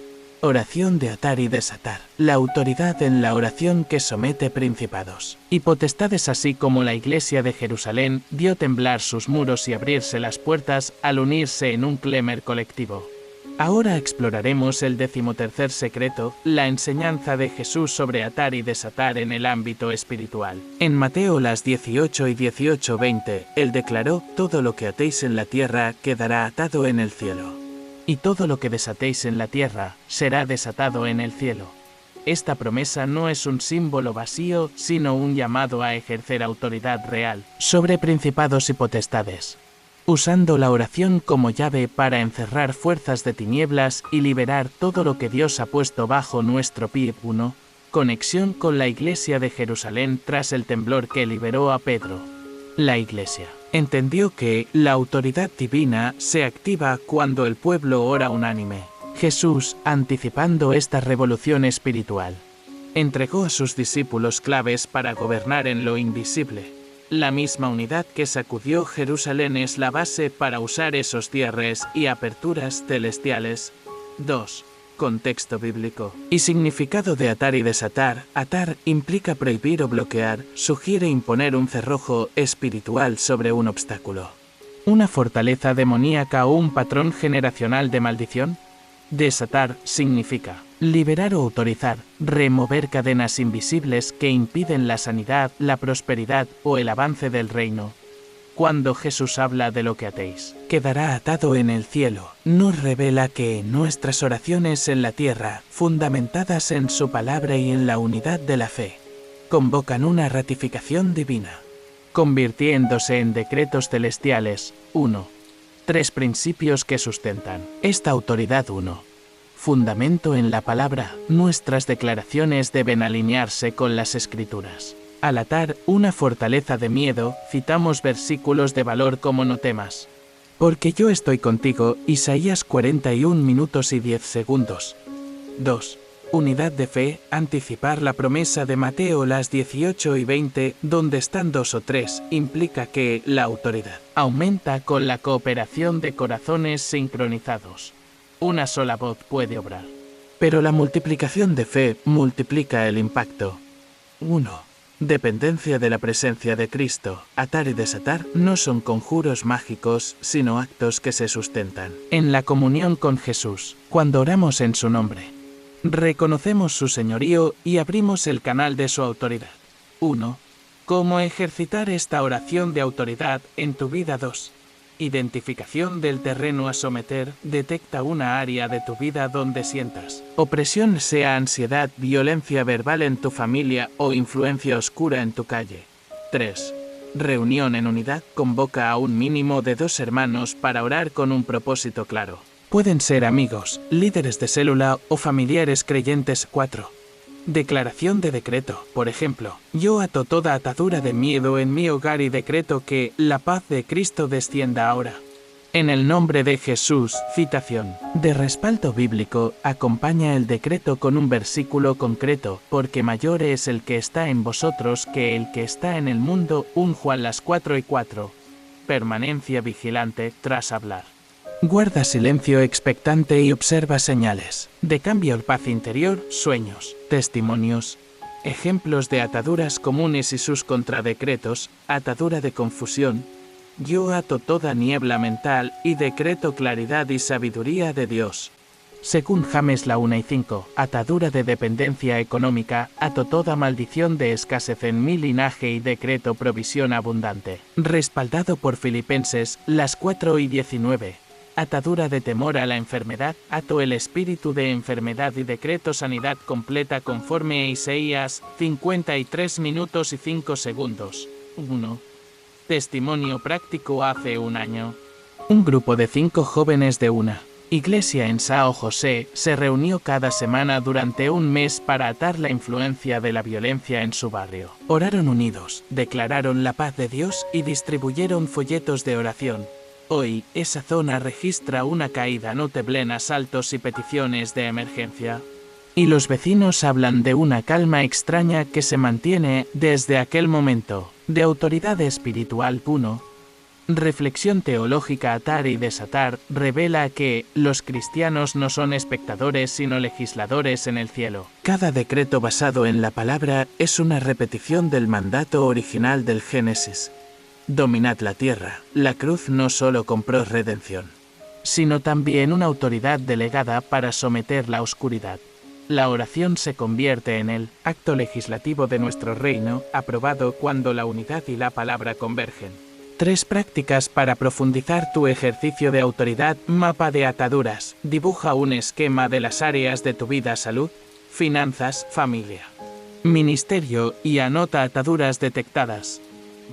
Oración de atar y desatar. La autoridad en la oración que somete principados y potestades, así como la Iglesia de Jerusalén vio temblar sus muros y abrirse las puertas al unirse en un clamor colectivo. Ahora exploraremos el 13º secreto, la enseñanza de Jesús sobre atar y desatar en el ámbito espiritual. En Mateo 18 y 18:20, Él declaró: todo lo que atéis en la tierra quedará atado en el cielo, y todo lo que desatéis en la tierra será desatado en el cielo. Esta promesa no es un símbolo vacío, sino un llamado a ejercer autoridad real sobre principados y potestades, usando la oración como llave para encerrar fuerzas de tinieblas y liberar todo lo que Dios ha puesto bajo nuestro pie. 1. Conexión con la Iglesia de Jerusalén tras el temblor que liberó a Pedro. La Iglesia entendió que la autoridad divina se activa cuando el pueblo ora unánime. Jesús, anticipando esta revolución espiritual, entregó a sus discípulos claves para gobernar en lo invisible. La misma unidad que sacudió Jerusalén es la base para usar esos cierres y aperturas celestiales. 2. Contexto bíblico y significado de atar y desatar. Atar implica prohibir o bloquear, sugiere imponer un cerrojo espiritual sobre un obstáculo, una fortaleza demoníaca o un patrón generacional de maldición. Desatar significa liberar o autorizar, remover cadenas invisibles que impiden la sanidad, la prosperidad o el avance del reino. Cuando Jesús habla de lo que atéis quedará atado en el cielo, nos revela que nuestras oraciones en la tierra, fundamentadas en su palabra y en la unidad de la fe, convocan una ratificación divina, convirtiéndose en decretos celestiales. 1. 3 principios que sustentan esta autoridad. 1. Fundamento en la palabra. Nuestras declaraciones deben alinearse con las Escrituras. Al atar una fortaleza de miedo, citamos versículos de valor como: no temas, porque yo estoy contigo. Isaías 41 minutos y 10 segundos. 2. Unidad de fe, anticipar la promesa de Mateo 18 y 20, donde están 2 o 3, implica que la autoridad aumenta con la cooperación de corazones sincronizados. Una sola voz puede obrar, pero la multiplicación de fe multiplica el impacto. 1. Dependencia de la presencia de Cristo. Atar y desatar no son conjuros mágicos, sino actos que se sustentan en la comunión con Jesús. Cuando oramos en su nombre, reconocemos su señorío y abrimos el canal de su autoridad. 1. ¿Cómo ejercitar esta oración de autoridad en tu vida? 2. Identificación del terreno a someter. Detecta una área de tu vida donde sientas opresión, sea ansiedad, violencia verbal en tu familia o influencia oscura en tu calle. 3. Reunión en unidad convoca a un mínimo de 2 hermanos para orar con un propósito claro. Pueden ser amigos, líderes de célula o familiares creyentes. 4. Declaración de decreto. Por ejemplo, yo ato toda atadura de miedo en mi hogar y decreto que la paz de Cristo descienda ahora. En el nombre de Jesús. Citación. De respaldo bíblico, acompaña el decreto con un versículo concreto, porque mayor es el que está en vosotros que el que está en el mundo. 1 Juan 4:4. Permanencia vigilante tras hablar. Guarda silencio expectante y observa señales de cambio, paz interior, sueños, testimonios, ejemplos de ataduras comunes y sus contradecretos. Atadura de confusión. Yo ato toda niebla mental y decreto claridad y sabiduría de Dios. Según James 1:5, atadura de dependencia económica, ato toda maldición de escasez en mi linaje y decreto provisión abundante. Respaldado por Filipenses 4:19. Atadura de temor a la enfermedad, ato el espíritu de enfermedad y decreto sanidad completa conforme a Isaías 53 minutos y 5 segundos. 1. Testimonio práctico. Hace un año, un grupo de 5 jóvenes de una iglesia en São José se reunió cada semana durante un mes para atar la influencia de la violencia en su barrio. Oraron unidos, declararon la paz de Dios y distribuyeron folletos de oración. Hoy, esa zona registra una caída notable en asaltos y peticiones de emergencia. Y los vecinos hablan de una calma extraña que se mantiene desde aquel momento. De autoridad espiritual. 1. Reflexión teológica. Atar y desatar revela que los cristianos no son espectadores sino legisladores en el cielo. Cada decreto basado en la palabra es una repetición del mandato original del Génesis. Dominad la tierra. La cruz no solo compró redención, sino también una autoridad delegada para someter la oscuridad. La oración se convierte en el acto legislativo de nuestro reino, aprobado cuando la unidad y la palabra convergen. 3 prácticas para profundizar tu ejercicio de autoridad. Mapa de ataduras. Dibuja un esquema de las áreas de tu vida: salud, finanzas, familia, ministerio, y anota ataduras detectadas.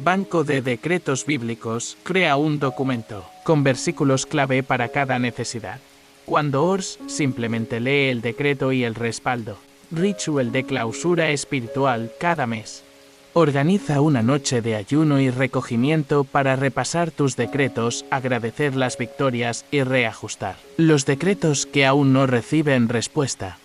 Banco de decretos bíblicos. Crea un documento con versículos clave para cada necesidad. Cuando ores, simplemente lee el decreto y el respaldo. Ritual de clausura espiritual. Cada mes, organiza una noche de ayuno y recogimiento para repasar tus decretos, agradecer las victorias y reajustar los decretos que aún no reciben respuesta.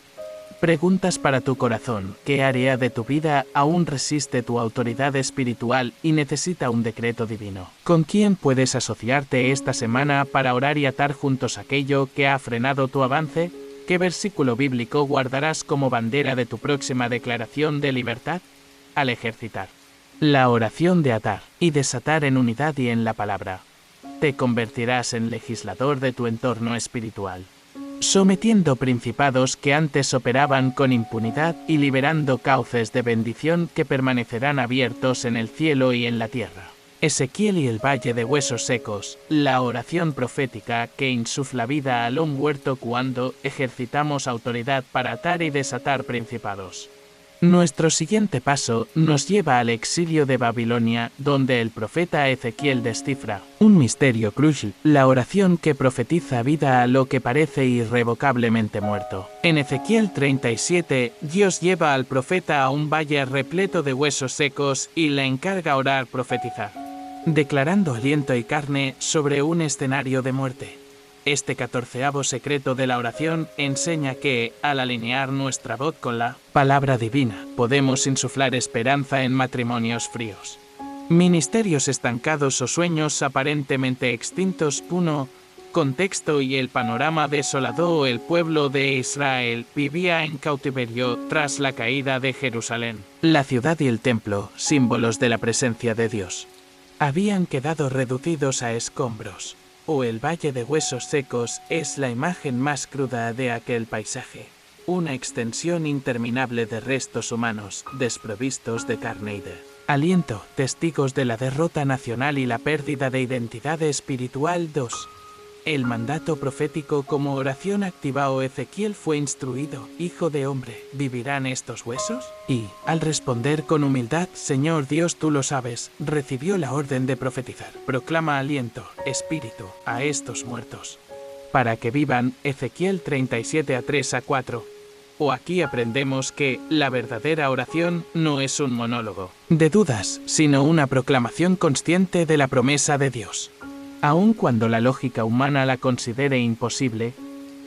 Preguntas para tu corazón. ¿Qué área de tu vida aún resiste tu autoridad espiritual y necesita un decreto divino? ¿Con quién puedes asociarte esta semana para orar y atar juntos aquello que ha frenado tu avance? ¿Qué versículo bíblico guardarás como bandera de tu próxima declaración de libertad? Al ejercitar la oración de atar y desatar en unidad y en la palabra, te convertirás en legislador de tu entorno espiritual, sometiendo principados que antes operaban con impunidad y liberando cauces de bendición que permanecerán abiertos en el cielo y en la tierra. Ezequiel y el valle de huesos secos, la oración profética que insufla vida al un huerto cuando ejercitamos autoridad para atar y desatar principados. Nuestro siguiente paso nos lleva al exilio de Babilonia, donde el profeta Ezequiel descifra un misterio crucial, la oración que profetiza vida a lo que parece irrevocablemente muerto. En Ezequiel 37, Dios lleva al profeta a un valle repleto de huesos secos y le encarga orar, profetizar, declarando aliento y carne sobre un escenario de muerte. Este 14º secreto de la oración enseña que, al alinear nuestra voz con la palabra divina, podemos insuflar esperanza en matrimonios fríos, ministerios estancados o sueños aparentemente extintos. 1. Contexto y el panorama desolado. El pueblo de Israel vivía en cautiverio tras la caída de Jerusalén. La ciudad y el templo, símbolos de la presencia de Dios, habían quedado reducidos a escombros. O el valle de huesos secos es la imagen más cruda de aquel paisaje. Una extensión interminable de restos humanos, desprovistos de carne y de aliento, testigos de la derrota nacional y la pérdida de identidad espiritual. 2. El mandato profético como oración activado Ezequiel fue instruido: Hijo de hombre, ¿vivirán estos huesos? Y, al responder con humildad: Señor Dios, tú lo sabes, recibió la orden de profetizar. Proclama aliento, espíritu, a estos muertos, para que vivan. Ezequiel 37 3-4. O aquí aprendemos que la verdadera oración no es un monólogo de dudas, sino una proclamación consciente de la promesa de Dios, aun cuando la lógica humana la considere imposible.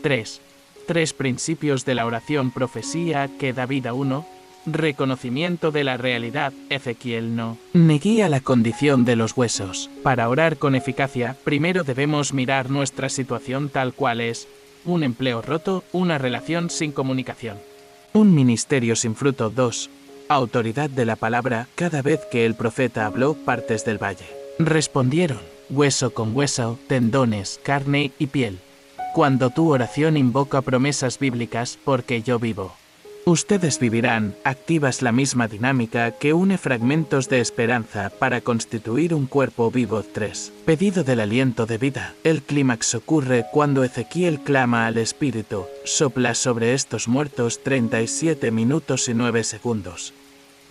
3. Tres principios de la oración profecía que da vida. 1. Reconocimiento de la realidad. Ezequiel no neguía la condición de los huesos. Para orar con eficacia, primero debemos mirar nuestra situación tal cual es: un empleo roto, una relación sin comunicación, un ministerio sin fruto. 2. Autoridad de la palabra. Cada vez que el profeta habló, partes del valle respondieron, hueso con hueso, tendones, carne y piel. Cuando tu oración invoca promesas bíblicas: porque yo vivo, ustedes vivirán, activas la misma dinámica que une fragmentos de esperanza para constituir un cuerpo vivo. 3. Pedido del aliento de vida. El clímax ocurre cuando Ezequiel clama al Espíritu: sopla sobre estos muertos. 37 minutos y 9 segundos.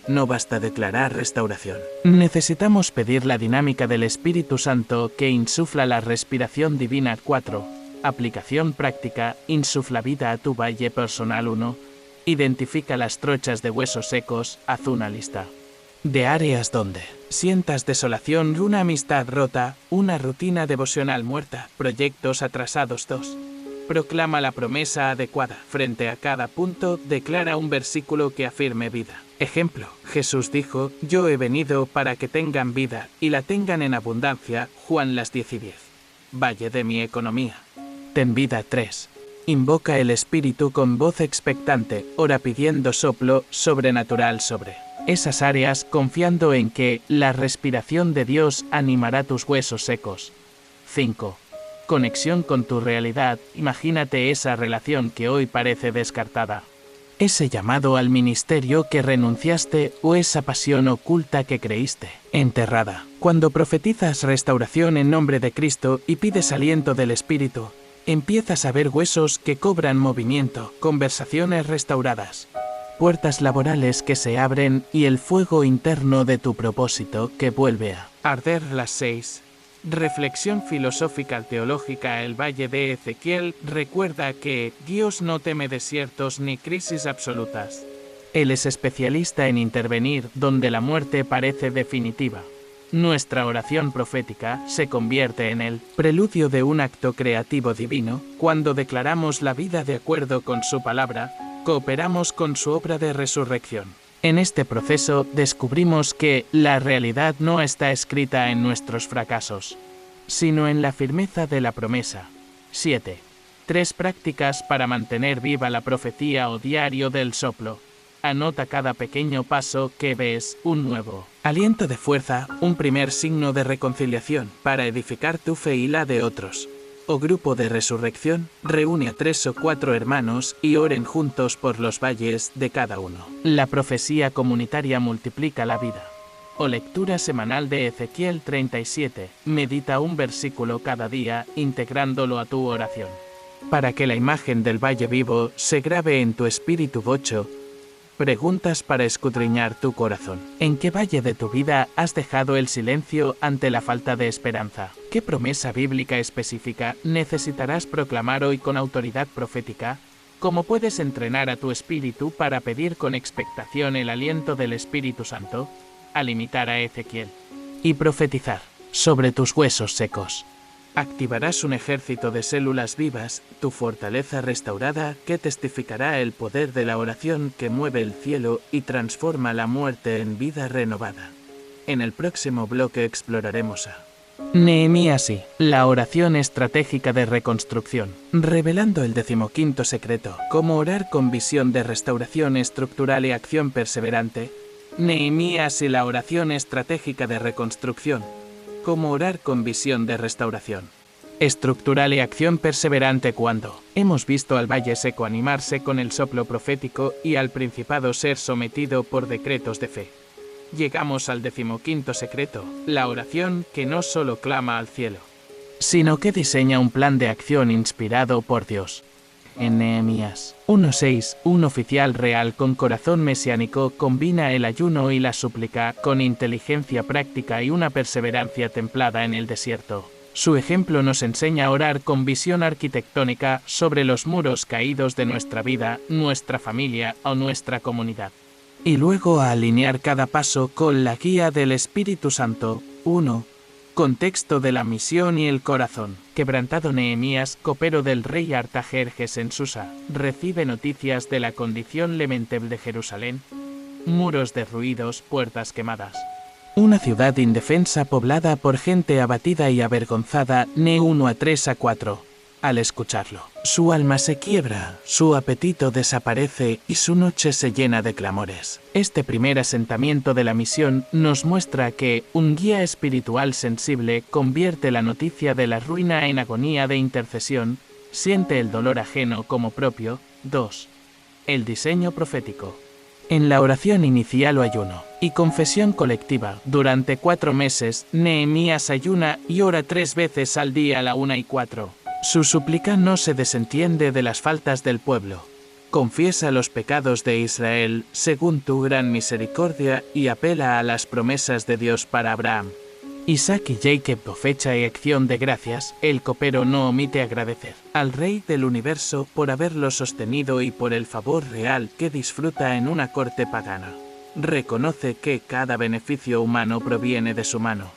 No basta declarar restauración. Necesitamos pedir la dinámica del Espíritu Santo que insufla la respiración divina. 4. Aplicación práctica. Insufla vida a tu valle personal. 1. Identifica las trochas de huesos secos. Haz una lista de áreas donde sientas desolación, una amistad rota, una rutina devocional muerta, proyectos atrasados. 2. Proclama la promesa adecuada. Frente a cada punto, declara un versículo que afirme vida. Ejemplo: Jesús dijo: yo he venido para que tengan vida, y la tengan en abundancia. Juan 10:10. Valle de mi economía. Ten vida. 3. Invoca el Espíritu con voz expectante. Ora pidiendo soplo sobrenatural sobre esas áreas, confiando en que la respiración de Dios animará tus huesos secos. 5. Conexión con tu realidad. Imagínate esa relación que hoy parece descartada, ese llamado al ministerio que renunciaste o esa pasión oculta que creíste enterrada. Cuando profetizas restauración en nombre de Cristo y pides aliento del Espíritu, empiezas a ver huesos que cobran movimiento, conversaciones restauradas, puertas laborales que se abren y el fuego interno de tu propósito que vuelve a arder. 6. Reflexión filosófica teológica. El Valle de Ezequiel recuerda que Dios no teme desiertos ni crisis absolutas. Él es especialista en intervenir donde la muerte parece definitiva. Nuestra oración profética se convierte en el preludio de un acto creativo divino. Cuando declaramos la vida de acuerdo con su palabra, cooperamos con su obra de resurrección. En este proceso descubrimos que la realidad no está escrita en nuestros fracasos, sino en la firmeza de la promesa. 7. Tres prácticas para mantener viva la profecía o diario del soplo. Anota cada pequeño paso que ves, un nuevo aliento de fuerza, un primer signo de reconciliación para edificar tu fe y la de otros. O grupo de resurrección, reúne a 3 o 4 hermanos y oren juntos por los valles de cada uno. La profecía comunitaria multiplica la vida. O lectura semanal de Ezequiel 37, medita un versículo cada día, integrándolo a tu oración, para que la imagen del valle vivo se grabe en tu espíritu. 8. Preguntas para escudriñar tu corazón. ¿En qué valle de tu vida has dejado el silencio ante la falta de esperanza? ¿Qué promesa bíblica específica necesitarás proclamar hoy con autoridad profética? ¿Cómo puedes entrenar a tu espíritu para pedir con expectación el aliento del Espíritu Santo? Al imitar a Ezequiel y profetizar sobre tus huesos secos, activarás un ejército de células vivas, tu fortaleza restaurada, que testificará el poder de la oración que mueve el cielo y transforma la muerte en vida renovada. En el próximo bloque exploraremos a Nehemías y la oración estratégica de reconstrucción, revelando el 15º secreto, cómo orar con visión de restauración estructural y acción perseverante. Nehemías y la oración estratégica de reconstrucción. Cómo orar con visión de restauración estructural y acción perseverante. Cuando hemos visto al valle seco animarse con el soplo profético y al principado ser sometido por decretos de fe, llegamos al 15º secreto, la oración que no solo clama al cielo, sino que diseña un plan de acción inspirado por Dios. En Nehemías 1:6, un oficial real con corazón mesiánico combina el ayuno y la súplica con inteligencia práctica y una perseverancia templada en el desierto. Su ejemplo nos enseña a orar con visión arquitectónica sobre los muros caídos de nuestra vida, nuestra familia o nuestra comunidad. Y luego a alinear cada paso con la guía del Espíritu Santo. 1. Contexto de la misión y el corazón. Quebrantado Nehemías, copero del rey Artajerjes en Susa, recibe noticias de la condición lamentable de Jerusalén. Muros derruidos, puertas quemadas. Una ciudad indefensa poblada por gente abatida y avergonzada. Ne 1:3-4. Al escucharlo, su alma se quiebra, su apetito desaparece y su noche se llena de clamores. Este primer asentamiento de la misión nos muestra que un guía espiritual sensible convierte la noticia de la ruina en agonía de intercesión, siente el dolor ajeno como propio. 2. El diseño profético. En la oración inicial o ayuno y confesión colectiva, durante 4 meses, Nehemías ayuna y ora 3 veces al día a la 1:4. Su súplica no se desentiende de las faltas del pueblo. Confiesa los pecados de Israel, según tu gran misericordia, y apela a las promesas de Dios para Abraham, Isaac y Jacob. Por fecha y acción de gracias, el copero no omite agradecer al Rey del Universo por haberlo sostenido y por el favor real que disfruta en una corte pagana. Reconoce que cada beneficio humano proviene de su mano.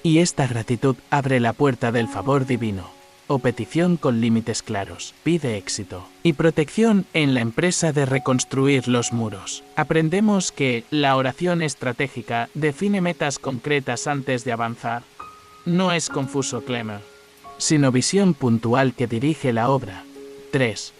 Y esta gratitud abre la puerta del favor divino. O petición con límites claros, pide éxito y protección en la empresa de reconstruir los muros. Aprendemos que la oración estratégica define metas concretas antes de avanzar. No es confuso clamor, sino visión puntual que dirige la obra. 3.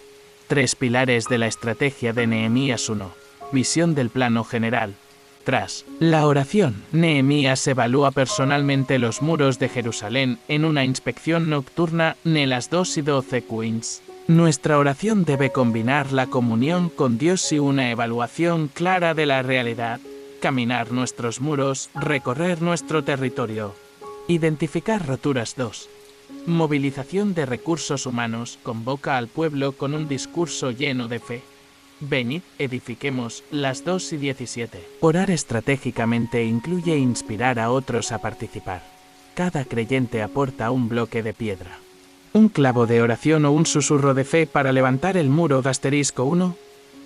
3 pilares de la estrategia de Nehemías 1. Visión del plano general. Tras la oración, Nehemías evalúa personalmente los muros de Jerusalén en una inspección nocturna ne las 2:12 Queens. Nuestra oración debe combinar la comunión con Dios y una evaluación clara de la realidad. Caminar nuestros muros, recorrer nuestro territorio. Identificar roturas. 2. Movilización de recursos humanos, convoca al pueblo con un discurso lleno de fe. Venid, edifiquemos, las 2:17. Orar estratégicamente incluye inspirar a otros a participar. Cada creyente aporta un bloque de piedra, un clavo de oración o un susurro de fe para levantar el muro de asterisco 1.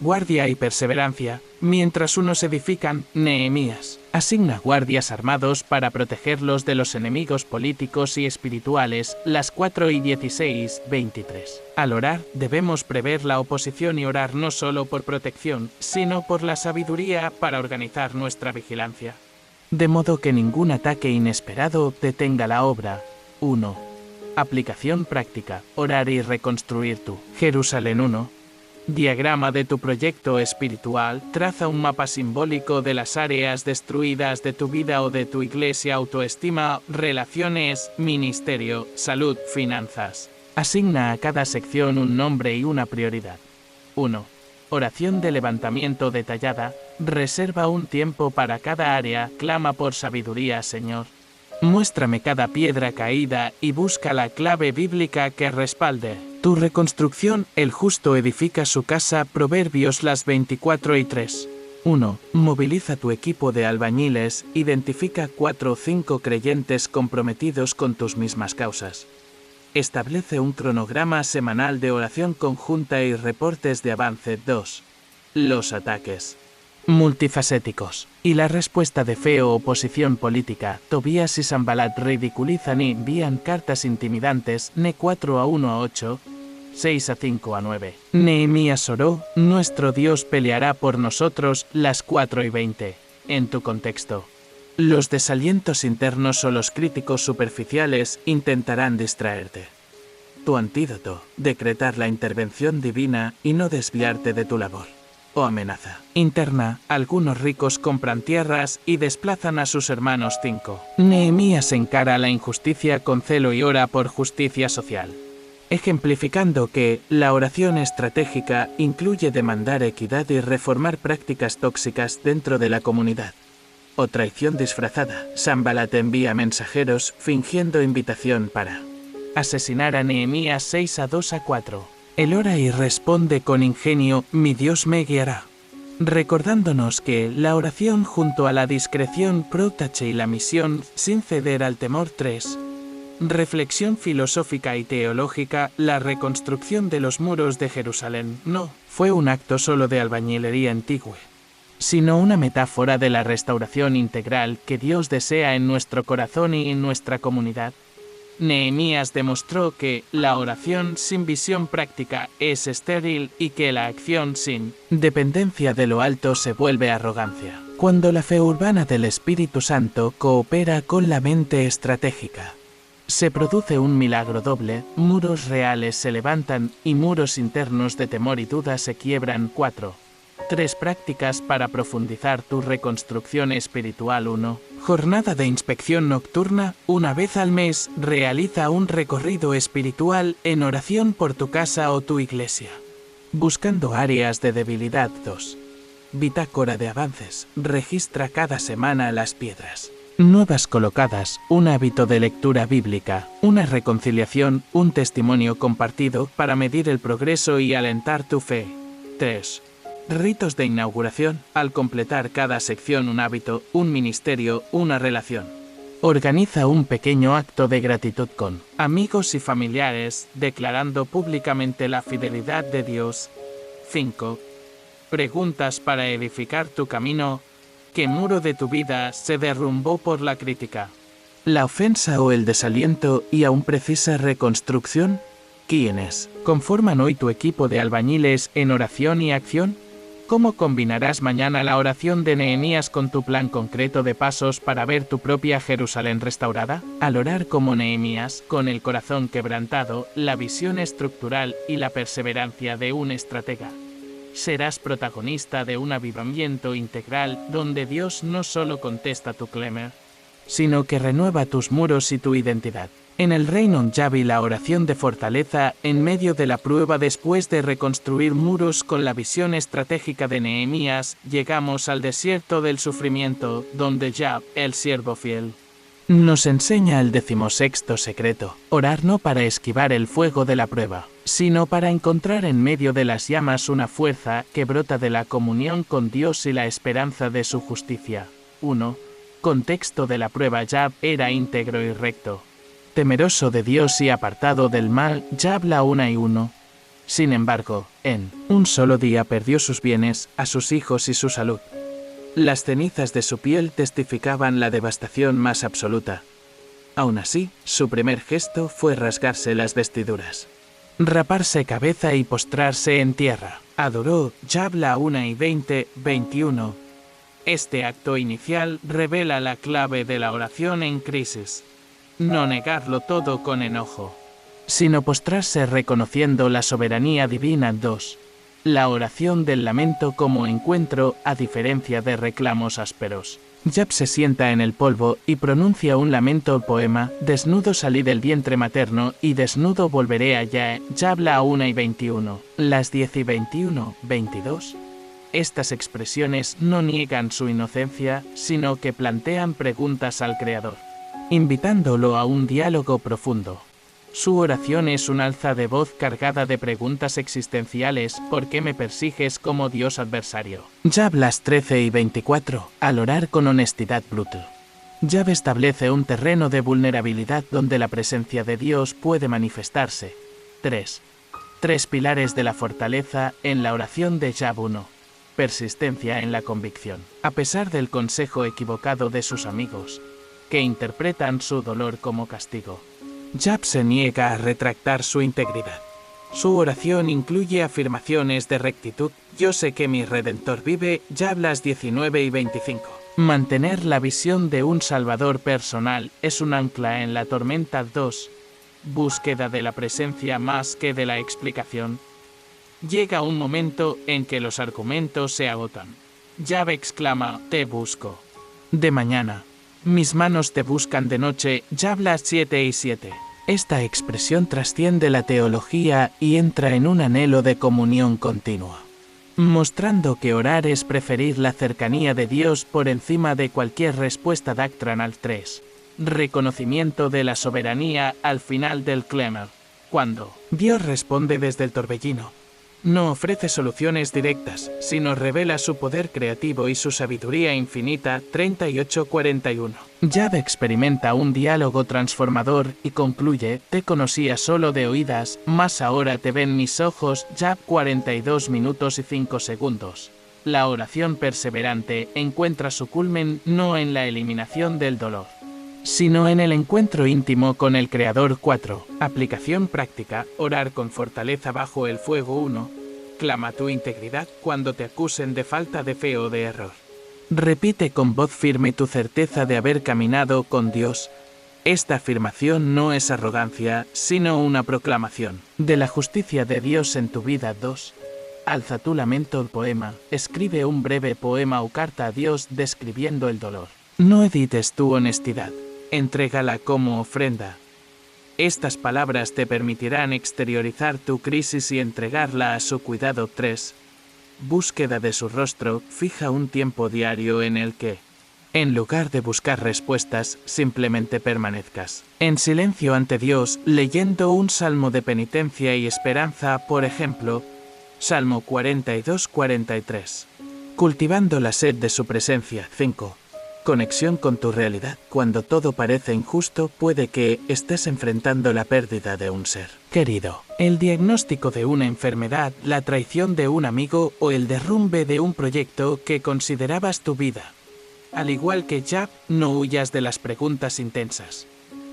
Guardia y perseverancia, mientras unos edifican. Nehemías asigna guardias armados para protegerlos de los enemigos políticos y espirituales. Las 4:16-23. Al orar, debemos prever la oposición y orar no solo por protección, sino por la sabiduría para organizar nuestra vigilancia, de modo que ningún ataque inesperado detenga la obra. 1. Aplicación práctica. Orar y reconstruir tu Jerusalén 1. Diagrama de tu proyecto espiritual. Traza un mapa simbólico de las áreas destruidas de tu vida o de tu iglesia. Autoestima, relaciones, ministerio, salud, finanzas. Asigna a cada sección un nombre y una prioridad. 1. Oración de levantamiento detallada. Reserva un tiempo para cada área. Clama por sabiduría, Señor. Muéstrame cada piedra caída y busca la clave bíblica que respalde tu reconstrucción. El justo edifica su casa. Proverbios las 24:3. 1. Moviliza tu equipo de albañiles. Identifica 4 o 5 creyentes comprometidos con tus mismas causas. Establece un cronograma semanal de oración conjunta y reportes de avance. 2. Los ataques multifacéticos y la respuesta de fe o oposición política. Tobías y Sanbalat ridiculizan y envían cartas intimidantes. Ne 4:1-8, 6:5-9. Nehemías oró, nuestro Dios peleará por nosotros. Las 4:20. En tu contexto, los desalientos internos o los críticos superficiales intentarán distraerte. Tu antídoto, decretar la intervención divina y no desviarte de tu labor. O amenaza interna, algunos ricos compran tierras y desplazan a sus hermanos. 5. Nehemías encara la injusticia con celo y ora por justicia social, ejemplificando que la oración estratégica incluye demandar equidad y reformar prácticas tóxicas dentro de la comunidad. O traición disfrazada. Sanbalat envía mensajeros fingiendo invitación para Asesinar a Nehemías 6:2-4. Él ora y responde con ingenio: mi Dios me guiará. Recordándonos que la oración junto a la discreción protege y la misión sin ceder al temor. 3. Reflexión filosófica y teológica. La reconstrucción de los muros de Jerusalén no fue un acto solo de albañilería antigua, sino una metáfora de la restauración integral que Dios desea en nuestro corazón y en nuestra comunidad. Nehemías demostró que la oración sin visión práctica es estéril y que la acción sin dependencia de lo alto se vuelve arrogancia. Cuando la fe urbana del Espíritu Santo coopera con la mente estratégica, se produce un milagro doble: muros reales se levantan y muros internos de temor y duda se quiebran. 4. 3 prácticas para profundizar tu reconstrucción espiritual. 1. Jornada de inspección nocturna. Una vez al mes, realiza un recorrido espiritual en oración por tu casa o tu iglesia, buscando áreas de debilidad. 2. Bitácora de avances. Registra cada semana las piedras nuevas colocadas, un hábito de lectura bíblica, una reconciliación, un testimonio compartido para medir el progreso y alentar tu fe. 3. Ritos de inauguración. Al completar cada sección un hábito, un ministerio, una relación, organiza un pequeño acto de gratitud con amigos y familiares, declarando públicamente la fidelidad de Dios. 5. Preguntas para edificar tu camino. ¿Qué muro de tu vida se derrumbó por la crítica, la ofensa o el desaliento y aún precisa reconstrucción? ¿Quiénes conforman hoy tu equipo de albañiles en oración y acción? ¿Cómo combinarás mañana la oración de Nehemías con tu plan concreto de pasos para ver tu propia Jerusalén restaurada? Al orar como Nehemías, con el corazón quebrantado, la visión estructural y la perseverancia de un estratega, serás protagonista de un avivamiento integral donde Dios no solo contesta tu clamor, sino que renueva tus muros y tu identidad. En el reino Yavi, la oración de fortaleza en medio de la prueba. Después de reconstruir muros con la visión estratégica de Nehemías, llegamos al desierto del sufrimiento, donde Yahv, el siervo fiel, nos enseña el 16º secreto: orar no para esquivar el fuego de la prueba, sino para encontrar en medio de las llamas una fuerza que brota de la comunión con Dios y la esperanza de su justicia. 1. Contexto de la prueba. Yahv era íntegro y recto, temeroso de Dios y apartado del mal. Yahv la 1:1. Sin embargo, en un solo día perdió sus bienes, a sus hijos y su salud. Las cenizas de su piel testificaban la devastación más absoluta. Aún así, su primer gesto fue rasgarse las vestiduras, raparse cabeza y postrarse en tierra. Adoró. Yahv la 1:20-21. Este acto inicial revela la clave de la oración en crisis: no negarlo todo con enojo, sino postrarse reconociendo la soberanía divina. 2. La oración del lamento como encuentro, a diferencia de reclamos ásperos. Yahv se sienta en el polvo y pronuncia un lamento poema: desnudo salí del vientre materno y desnudo volveré allá. Yahv la 1:21. Las 10:21-22. Estas expresiones no niegan su inocencia, sino que plantean preguntas al Creador, invitándolo a un diálogo profundo. Su oración es un alza de voz cargada de preguntas existenciales: ¿por qué me persigues como Dios adversario? Yahv las 13:24. Al orar con honestidad brutal, Yahv establece un terreno de vulnerabilidad donde la presencia de Dios puede manifestarse. 3. 3 pilares de la fortaleza en la oración de Yahv. 1. Persistencia en la convicción. A pesar del consejo equivocado de sus amigos, que interpretan su dolor como castigo, Yahv se niega a retractar su integridad. Su oración incluye afirmaciones de rectitud: yo sé que mi Redentor vive. Yahv las 19:25. Mantener la visión de un Salvador personal es un ancla en la tormenta. 2. Búsqueda de la presencia más que de la explicación. Llega un momento en que los argumentos se agotan. Yahv exclama: te busco de mañana, mis manos te buscan de noche. Yahv las 7:7. Esta expresión trasciende la teología y entra en un anhelo de comunión continua, mostrando que orar es preferir la cercanía de Dios por encima de cualquier respuesta doctrinal. 3. Reconocimiento de la soberanía al final del Clemer. Cuando Dios responde desde el torbellino, no ofrece soluciones directas, sino revela su poder creativo y su sabiduría infinita. 38:41. Jab experimenta un diálogo transformador y concluye: te conocía solo de oídas, mas ahora te ven mis ojos. Jab 42 minutos y 5 segundos. La oración perseverante encuentra su culmen no en la eliminación del dolor, sino en el encuentro íntimo con el Creador. 4. Aplicación práctica. Orar con fortaleza bajo el fuego. 1. Clama tu integridad cuando te acusen de falta de fe o de error. Repite con voz firme tu certeza de haber caminado con Dios. Esta afirmación no es arrogancia, sino una proclamación de la justicia de Dios en tu vida. 2. Alza tu lamento. Poema. Escribe un breve poema o carta a Dios describiendo el dolor. No edites tu honestidad. Entrégala como ofrenda. Estas palabras te permitirán exteriorizar tu crisis y entregarla a su cuidado. 3. Búsqueda de su rostro. Fija un tiempo diario en el que, en lugar de buscar respuestas, simplemente permanezcas en silencio ante Dios, leyendo un salmo de penitencia y esperanza. Por ejemplo, Salmo 42:43. Cultivando la sed de su presencia. 5. Conexión con tu realidad. Cuando todo parece injusto, puede que estés enfrentando la pérdida de un ser querido, el diagnóstico de una enfermedad, la traición de un amigo o el derrumbe de un proyecto que considerabas tu vida. Al igual que Jab, no huyas de las preguntas intensas.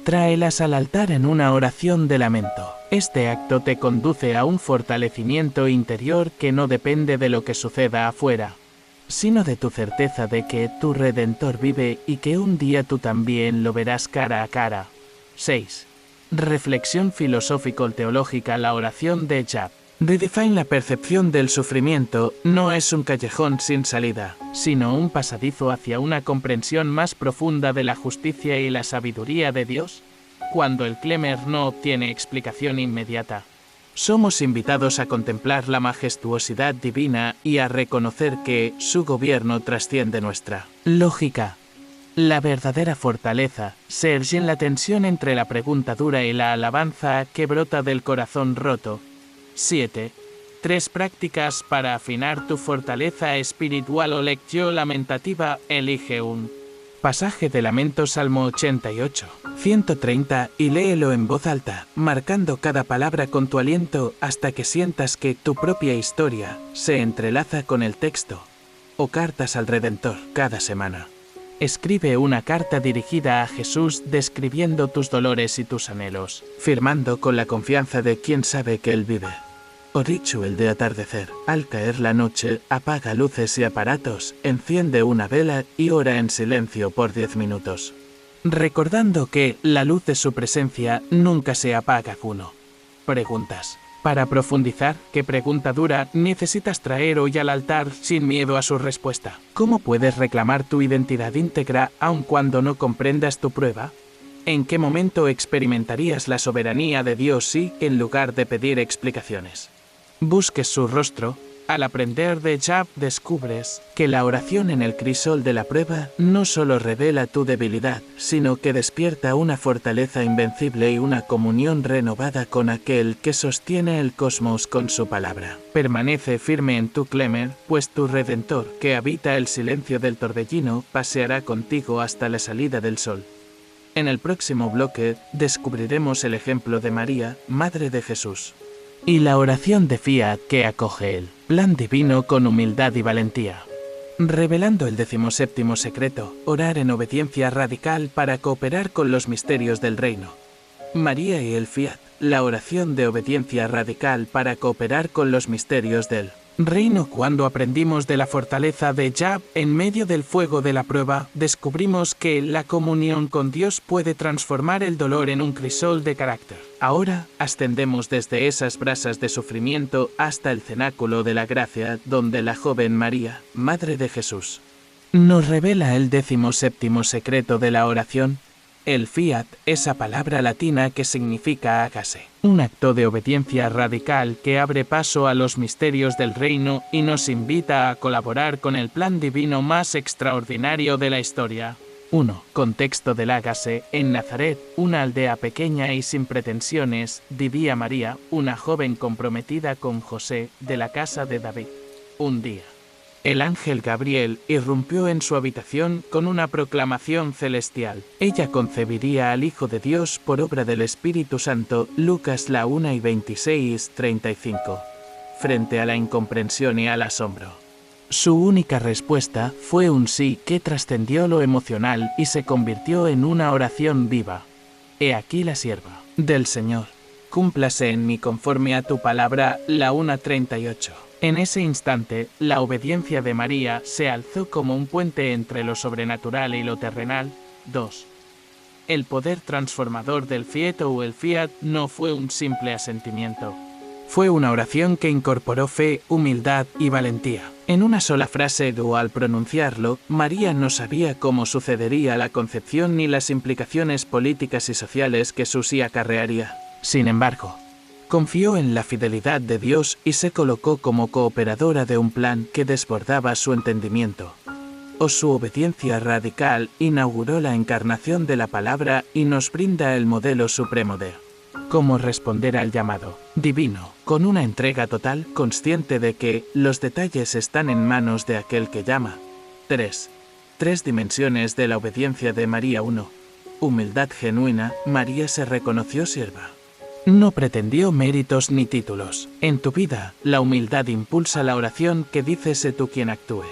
Tráelas al altar en una oración de lamento. Este acto te conduce a un fortalecimiento interior que no depende de lo que suceda afuera, sino de tu certeza de que tu Redentor vive y que un día tú también lo verás cara a cara. 6. Reflexión filosófico-teológica. La oración de Jab redefine la percepción del sufrimiento. No es un callejón sin salida, sino un pasadizo hacia una comprensión más profunda de la justicia y la sabiduría de Dios. Cuando el Clemer no obtiene explicación inmediata, somos invitados a contemplar la majestuosidad divina y a reconocer que su gobierno trasciende nuestra lógica. La verdadera fortaleza se erge en la tensión entre la pregunta dura y la alabanza que brota del corazón roto. 7. 3 prácticas para afinar tu fortaleza espiritual o lección lamentativa. Elige un pasaje de lamento. Salmo 88, 130 y léelo en voz alta, marcando cada palabra con tu aliento hasta que sientas que tu propia historia se entrelaza con el texto. O cartas al Redentor. Cada semana escribe una carta dirigida a Jesús describiendo tus dolores y tus anhelos, firmando con la confianza de quien sabe que Él vive. O ritual de atardecer. Al caer la noche, apaga luces y aparatos, enciende una vela y ora en silencio por 10 minutos, recordando que la luz de su presencia nunca se apaga. 1. Preguntas. Para profundizar, ¿qué pregunta dura necesitas traer hoy al altar sin miedo a su respuesta? ¿Cómo puedes reclamar tu identidad íntegra aun cuando no comprendas tu prueba? ¿En qué momento experimentarías la soberanía de Dios si, en lugar de pedir explicaciones, busques su rostro? Al aprender de Jab descubres que la oración en el crisol de la prueba no solo revela tu debilidad, sino que despierta una fortaleza invencible y una comunión renovada con aquel que sostiene el cosmos con su palabra. Permanece firme en tu Clemer, pues tu Redentor, que habita el silencio del torbellino, paseará contigo hasta la salida del sol. En el próximo bloque, descubriremos el ejemplo de María, Madre de Jesús, y la oración de Fiat que acoge el plan divino con humildad y valentía. Revelando el 17º secreto, orar en obediencia radical para cooperar con los misterios del reino. María y el Fiat, la oración de obediencia radical para cooperar con los misterios del reino. Cuando aprendimos de la fortaleza de Jab en medio del fuego de la prueba, descubrimos que la comunión con Dios puede transformar el dolor en un crisol de carácter. Ahora, ascendemos desde esas brasas de sufrimiento hasta el cenáculo de la gracia, donde la joven María, Madre de Jesús, nos revela el 17º secreto de la oración. El Fiat, esa palabra latina que significa hágase, un acto de obediencia radical que abre paso a los misterios del reino y nos invita a colaborar con el plan divino más extraordinario de la historia. 1. Contexto del Hágase. En Nazaret, una aldea pequeña y sin pretensiones, vivía María, una joven comprometida con José, de la casa de David. Un día, el ángel Gabriel irrumpió en su habitación con una proclamación celestial. Ella concebiría al Hijo de Dios por obra del Espíritu Santo. Lucas 1:26-35. Frente a la incomprensión y al asombro, su única respuesta fue un sí que trascendió lo emocional y se convirtió en una oración viva. He aquí la sierva del Señor. Cúmplase en mí conforme a tu palabra. La 1:38. En ese instante, la obediencia de María se alzó como un puente entre lo sobrenatural y lo terrenal. 2. El poder transformador del fiat o el fiat no fue un simple asentimiento. Fue una oración que incorporó fe, humildad y valentía. En una sola frase o al pronunciarlo, María no sabía cómo sucedería la concepción ni las implicaciones políticas y sociales que su sí acarrearía. Sin embargo, confió en la fidelidad de Dios y se colocó como cooperadora de un plan que desbordaba su entendimiento. Su obediencia radical inauguró la encarnación de la palabra y nos brinda el modelo supremo de cómo responder al llamado divino, con una entrega total, consciente de que los detalles están en manos de aquel que llama. 3. Tres dimensiones de la obediencia de María. 1. Humildad genuina. María se reconoció sierva. No pretendió méritos ni títulos. En tu vida, la humildad impulsa la oración que dice: sé tú quien actúe,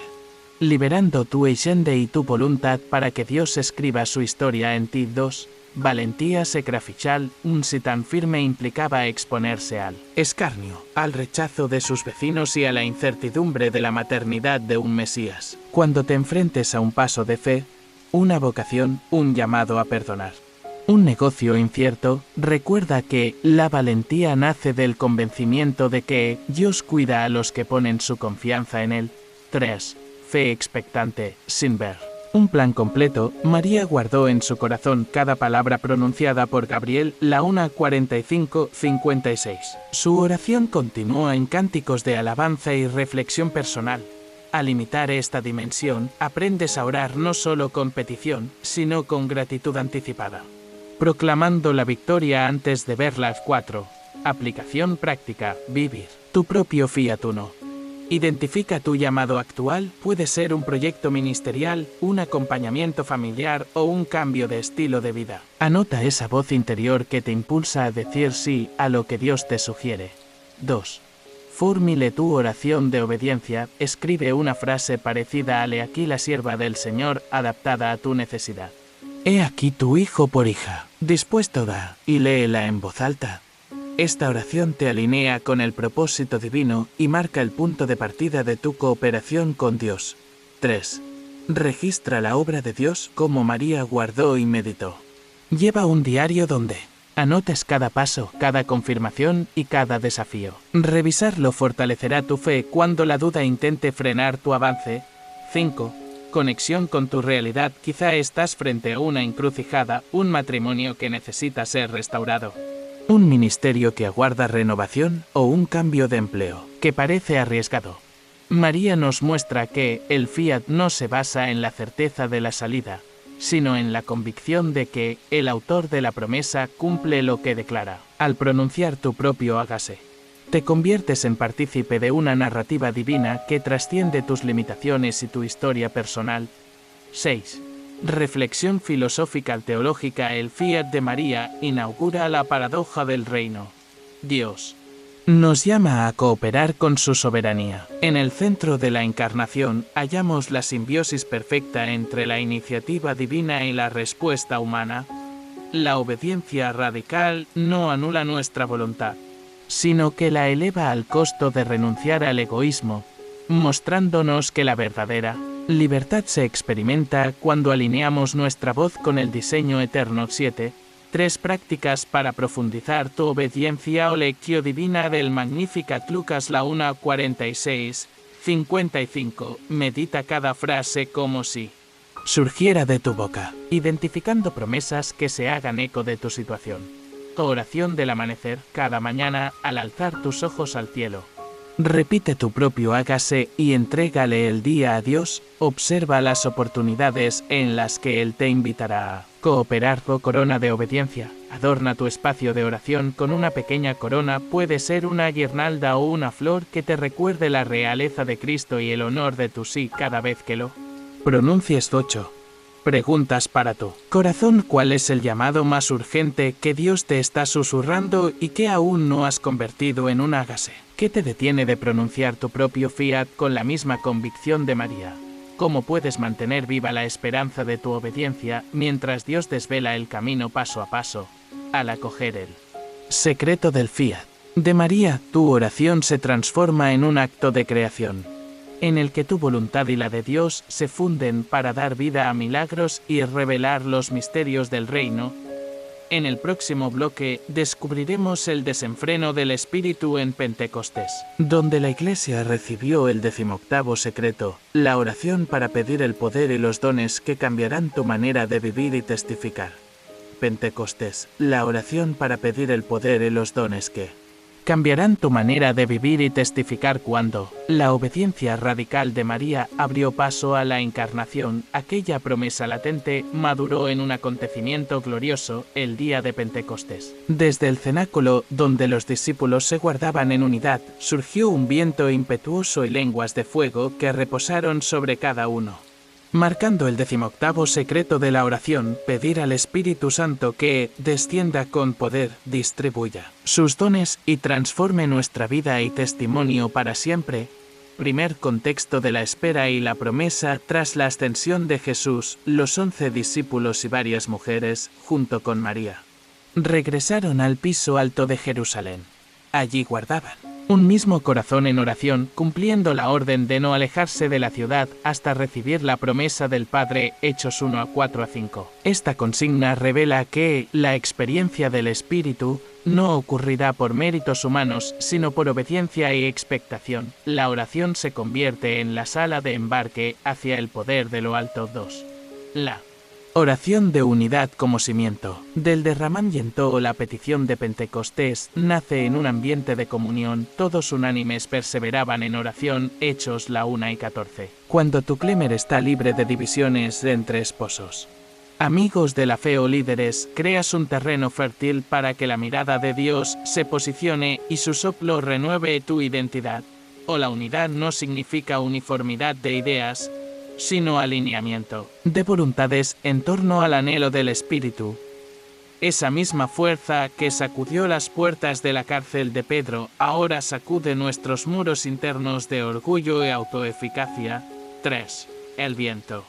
liberando tu agenda y tu voluntad para que Dios escriba su historia en ti. 2. Valentía sacrificial. Un sí tan firme implicaba exponerse al escarnio, al rechazo de sus vecinos y a la incertidumbre de la maternidad de un Mesías. Cuando te enfrentes a un paso de fe, una vocación, un llamado a perdonar, un negocio incierto, recuerda que la valentía nace del convencimiento de que Dios cuida a los que ponen su confianza en Él. 3. Fe expectante, sin ver un plan completo. María guardó en su corazón cada palabra pronunciada por Gabriel. La 1:45-56. Su oración continuó en cánticos de alabanza y reflexión personal. Al imitar esta dimensión, aprendes a orar no solo con petición, sino con gratitud anticipada, proclamando la victoria antes de verla. 4. Aplicación práctica. Vivir tu propio fiat. 1. Identifica tu llamado actual. Puede ser un proyecto ministerial, un acompañamiento familiar o un cambio de estilo de vida. Anota esa voz interior que te impulsa a decir sí a lo que Dios te sugiere. 2. Formule tu oración de obediencia. Escribe una frase parecida a "He aquí la sierva del Señor", adaptada a tu necesidad. He aquí tu hijo por hija. Dispuesto da, y léela en voz alta. Esta oración te alinea con el propósito divino y marca el punto de partida de tu cooperación con Dios. 3. Registra la obra de Dios como María guardó y meditó. Lleva un diario donde anotes cada paso, cada confirmación y cada desafío. Revisarlo fortalecerá tu fe cuando la duda intente frenar tu avance. 5. Conexión con tu realidad. Quizá estás frente a una encrucijada, un matrimonio que necesita ser restaurado, un ministerio que aguarda renovación o un cambio de empleo que parece arriesgado. María nos muestra que el fiat no se basa en la certeza de la salida, sino en la convicción de que el autor de la promesa cumple lo que declara. Al pronunciar tu propio hágase, te conviertes en partícipe de una narrativa divina que trasciende tus limitaciones y tu historia personal. 6. Reflexión filosófica teológica. El fiat de María inaugura la paradoja del reino. Dios nos llama a cooperar con su soberanía. En el centro de la encarnación hallamos la simbiosis perfecta entre la iniciativa divina y la respuesta humana. La obediencia radical no anula nuestra voluntad, sino que la eleva al costo de renunciar al egoísmo, mostrándonos que la verdadera libertad se experimenta cuando alineamos nuestra voz con el diseño eterno. 7. 3 prácticas para profundizar tu obediencia o lectio divina del Magnificat. Lucas 1:46-55. Medita cada frase como si surgiera de tu boca, identificando promesas que se hagan eco de tu situación. Oración del amanecer. Cada mañana, al alzar tus ojos al cielo, Repite tu propio hágase y entrégale el día a Dios. Observa las oportunidades en las que Él te invitará a cooperar. Corona de obediencia. Adorna tu espacio de oración con una pequeña corona. Puede ser una guirnalda o una flor que te recuerde la realeza de Cristo y el honor de tu sí cada vez que lo pronuncies. 8. Preguntas para tu corazón. ¿Cuál es el llamado más urgente que Dios te está susurrando y que aún no has convertido en un hágase? ¿Qué te detiene de pronunciar tu propio fiat con la misma convicción de María? ¿Cómo puedes mantener viva la esperanza de tu obediencia mientras Dios desvela el camino paso a paso al acoger el secreto del fiat de María? Tu oración se transforma en un acto de creación, en el que tu voluntad y la de Dios se funden para dar vida a milagros y revelar los misterios del reino. En el próximo bloque descubriremos el desenfreno del Espíritu en Pentecostés, donde la Iglesia recibió el 18º secreto, la oración para pedir el poder y los dones que cambiarán tu manera de vivir y testificar. Pentecostés, la oración para pedir el poder y los dones que cambiarán tu manera de vivir y testificar. Cuando la obediencia radical de María abrió paso a la encarnación, aquella promesa latente maduró en un acontecimiento glorioso, el día de Pentecostés. Desde el cenáculo, donde los discípulos se guardaban en unidad, surgió un viento impetuoso y lenguas de fuego que reposaron sobre cada uno. Marcando el 18º secreto de la oración, pedir al Espíritu Santo que descienda con poder, distribuya sus dones y transforme nuestra vida y testimonio para siempre. Primer contexto de la espera y la promesa. Tras la ascensión de Jesús, los 11 discípulos y varias mujeres, junto con María, regresaron al piso alto de Jerusalén. Allí guardaban un mismo corazón en oración, cumpliendo la orden de no alejarse de la ciudad hasta recibir la promesa del Padre. Hechos 1, 4-5. Esta consigna revela que la experiencia del Espíritu no ocurrirá por méritos humanos, sino por obediencia y expectación. La oración se convierte en la sala de embarque hacia el poder de lo alto. 2. La oración de unidad como cimiento del derramamiento o la petición de Pentecostés nace en un ambiente de comunión. Todos unánimes perseveraban en oración. Hechos 1:14. Cuando tu clémer está libre de divisiones entre esposos, amigos de la fe o líderes, creas un terreno fértil para que la mirada de Dios se posicione y su soplo renueve tu identidad. O la unidad no significa uniformidad de ideas, sino alineamiento de voluntades en torno al anhelo del Espíritu. Esa misma fuerza que sacudió las puertas de la cárcel de Pedro, ahora sacude nuestros muros internos de orgullo y autoeficacia. 3. El viento,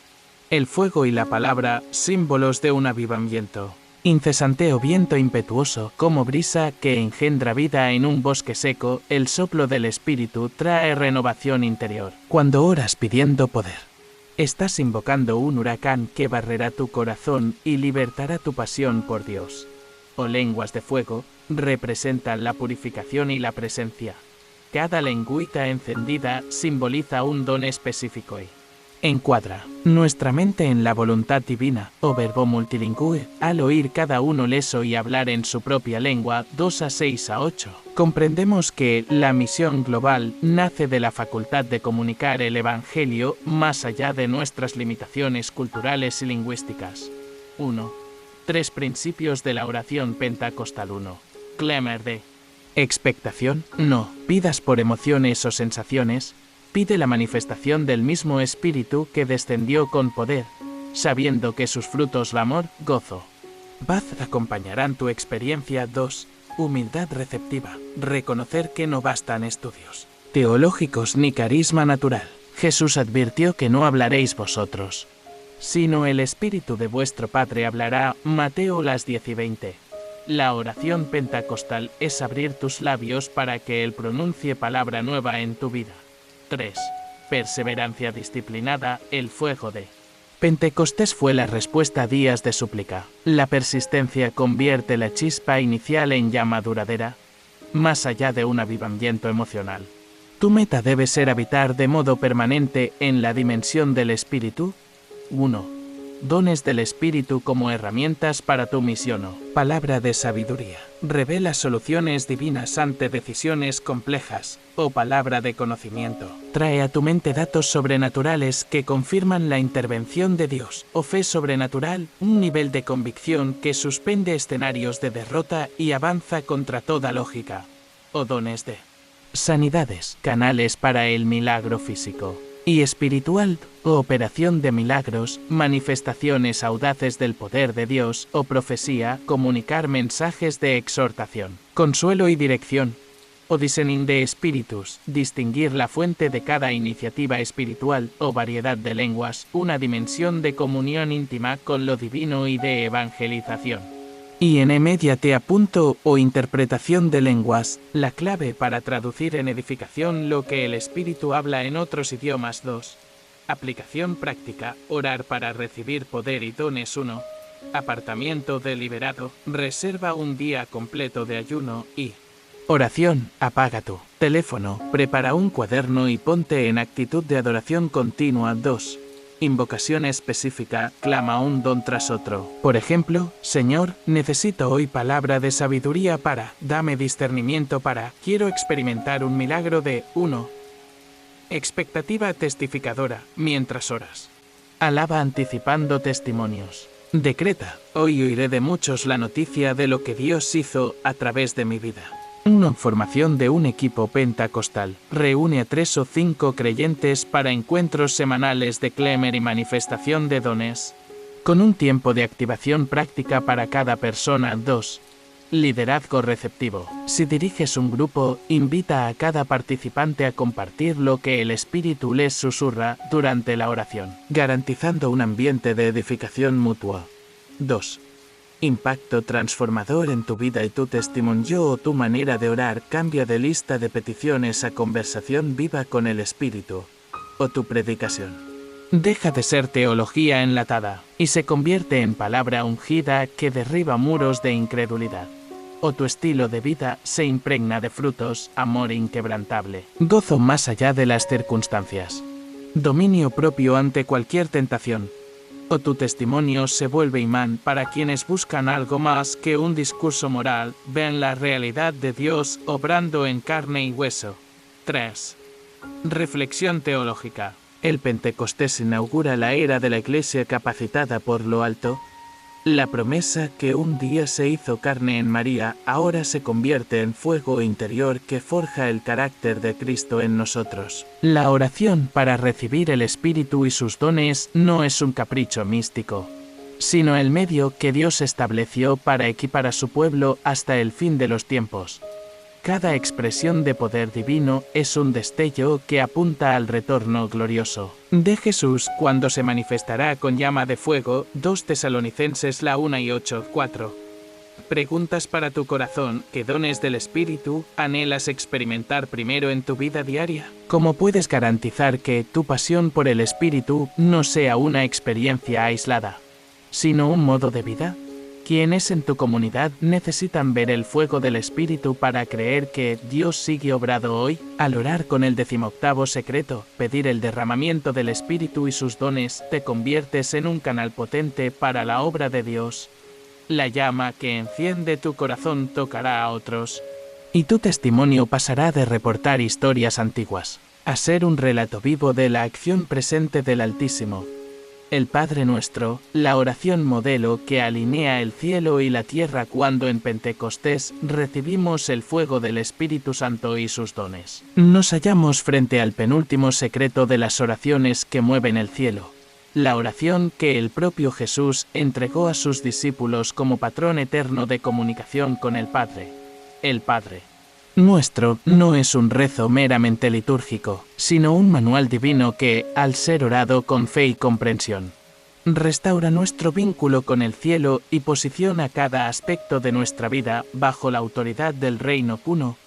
el fuego y la palabra, símbolos de un avivamiento incesante o viento impetuoso, como brisa que engendra vida en un bosque seco. El soplo del Espíritu trae renovación interior. Cuando oras pidiendo poder, estás invocando un huracán que barrerá tu corazón y libertará tu pasión por Dios. O lenguas de fuego representan la purificación y la presencia. Cada lengüita encendida simboliza un don específico y encuadra nuestra mente en la voluntad divina, o verbo multilingüe, al oír cada uno leso y hablar en su propia lengua. 2:6-8. Comprendemos que la misión global nace de la facultad de comunicar el Evangelio más allá de nuestras limitaciones culturales y lingüísticas. 1. 3 principios de la oración pentecostal. 1. Clamor de expectación. No pidas por emociones o sensaciones. Pide la manifestación del mismo Espíritu que descendió con poder, sabiendo que sus frutos, amor, gozo, paz acompañarán tu experiencia. 2. Humildad receptiva. Reconocer que no bastan estudios teológicos ni carisma natural. Jesús advirtió que no hablaréis vosotros, sino el Espíritu de vuestro Padre hablará. Mateo 10:20. La oración pentecostal es abrir tus labios para que Él pronuncie palabra nueva en tu vida. 3. Perseverancia disciplinada. El fuego de Pentecostés fue la respuesta a días de súplica. La persistencia convierte la chispa inicial en llama duradera, más allá de un avivamiento emocional. Tu meta debe ser habitar de modo permanente en la dimensión del Espíritu. 1. Dones del Espíritu como herramientas para tu misión o palabra de sabiduría. Revela soluciones divinas ante decisiones complejas, o palabra de conocimiento. Trae a tu mente datos sobrenaturales que confirman la intervención de Dios, o fe sobrenatural, un nivel de convicción que suspende escenarios de derrota y avanza contra toda lógica. O dones de sanidades, canales para el milagro físico y espiritual, o operación de milagros, manifestaciones audaces del poder de Dios, o profecía, comunicar mensajes de exhortación, consuelo y dirección, o discerning de espíritus, distinguir la fuente de cada iniciativa espiritual, o variedad de lenguas, una dimensión de comunión íntima con lo divino y de evangelización. Y en mediate a punto o interpretación de lenguas, la clave para traducir en edificación lo que el Espíritu habla en otros idiomas. 2. Aplicación práctica, orar para recibir poder y dones. 1. Apartamiento deliberado, reserva un día completo de ayuno y oración. Apaga tu teléfono, prepara un cuaderno y ponte en actitud de adoración continua. 2. Invocación específica, clama un don tras otro. Por ejemplo, Señor, necesito hoy palabra de sabiduría para, dame discernimiento para, quiero experimentar un milagro de, 1. Expectativa testificadora, mientras oras. Alaba anticipando testimonios. Decreta, hoy oiré de muchos la noticia de lo que Dios hizo a través de mi vida. Una formación de un equipo pentecostal. Reúne a 3 o 5 creyentes para encuentros semanales de Clemer y manifestación de dones, con un tiempo de activación práctica para cada persona. 2. Liderazgo receptivo. Si diriges un grupo, invita a cada participante a compartir lo que el Espíritu les susurra durante la oración, garantizando un ambiente de edificación mutua. 2. Impacto transformador en tu vida y tu testimonio o tu manera de orar cambia de lista de peticiones a conversación viva con el Espíritu, o tu predicación deja de ser teología enlatada y se convierte en palabra ungida que derriba muros de incredulidad, o tu estilo de vida se impregna de frutos, amor inquebrantable, gozo más allá de las circunstancias, dominio propio ante cualquier tentación, o tu testimonio se vuelve imán para quienes buscan algo más que un discurso moral, ven la realidad de Dios obrando en carne y hueso. 3. Reflexión teológica. El Pentecostés inaugura la era de la Iglesia capacitada por lo alto. La promesa que un día se hizo carne en María, ahora se convierte en fuego interior que forja el carácter de Cristo en nosotros. La oración para recibir el Espíritu y sus dones no es un capricho místico, sino el medio que Dios estableció para equipar a su pueblo hasta el fin de los tiempos. Cada expresión de poder divino es un destello que apunta al retorno glorioso de Jesús cuando se manifestará con llama de fuego. 2 Tesalonicenses 1:8, 4. Preguntas para tu corazón. ¿Qué dones del Espíritu anhelas experimentar primero en tu vida diaria? ¿Cómo puedes garantizar que tu pasión por el Espíritu no sea una experiencia aislada, sino un modo de vida? Quienes en tu comunidad necesitan ver el fuego del Espíritu para creer que Dios sigue obrando hoy. Al orar con el 18º secreto, pedir el derramamiento del Espíritu y sus dones, te conviertes en un canal potente para la obra de Dios. La llama que enciende tu corazón tocará a otros, y tu testimonio pasará de reportar historias antiguas a ser un relato vivo de la acción presente del Altísimo. El Padre Nuestro, la oración modelo que alinea el cielo y la tierra cuando en Pentecostés recibimos el fuego del Espíritu Santo y sus dones. Nos hallamos frente al penúltimo secreto de las oraciones que mueven el cielo. La oración que el propio Jesús entregó a sus discípulos como patrón eterno de comunicación con el Padre. El Padre Nuestro no es un rezo meramente litúrgico, sino un manual divino que, al ser orado con fe y comprensión, restaura nuestro vínculo con el cielo y posiciona cada aspecto de nuestra vida bajo la autoridad del reino. 1.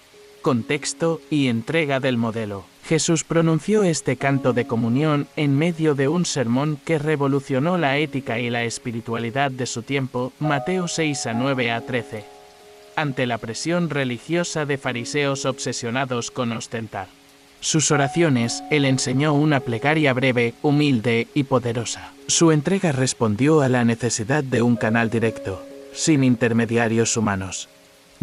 Contexto y entrega del modelo. Jesús pronunció este canto de comunión en medio de un sermón que revolucionó la ética y la espiritualidad de su tiempo, Mateo 6:9-13. Ante la presión religiosa de fariseos obsesionados con ostentar sus oraciones, él enseñó una plegaria breve, humilde y poderosa. Su entrega respondió a la necesidad de un canal directo, sin intermediarios humanos,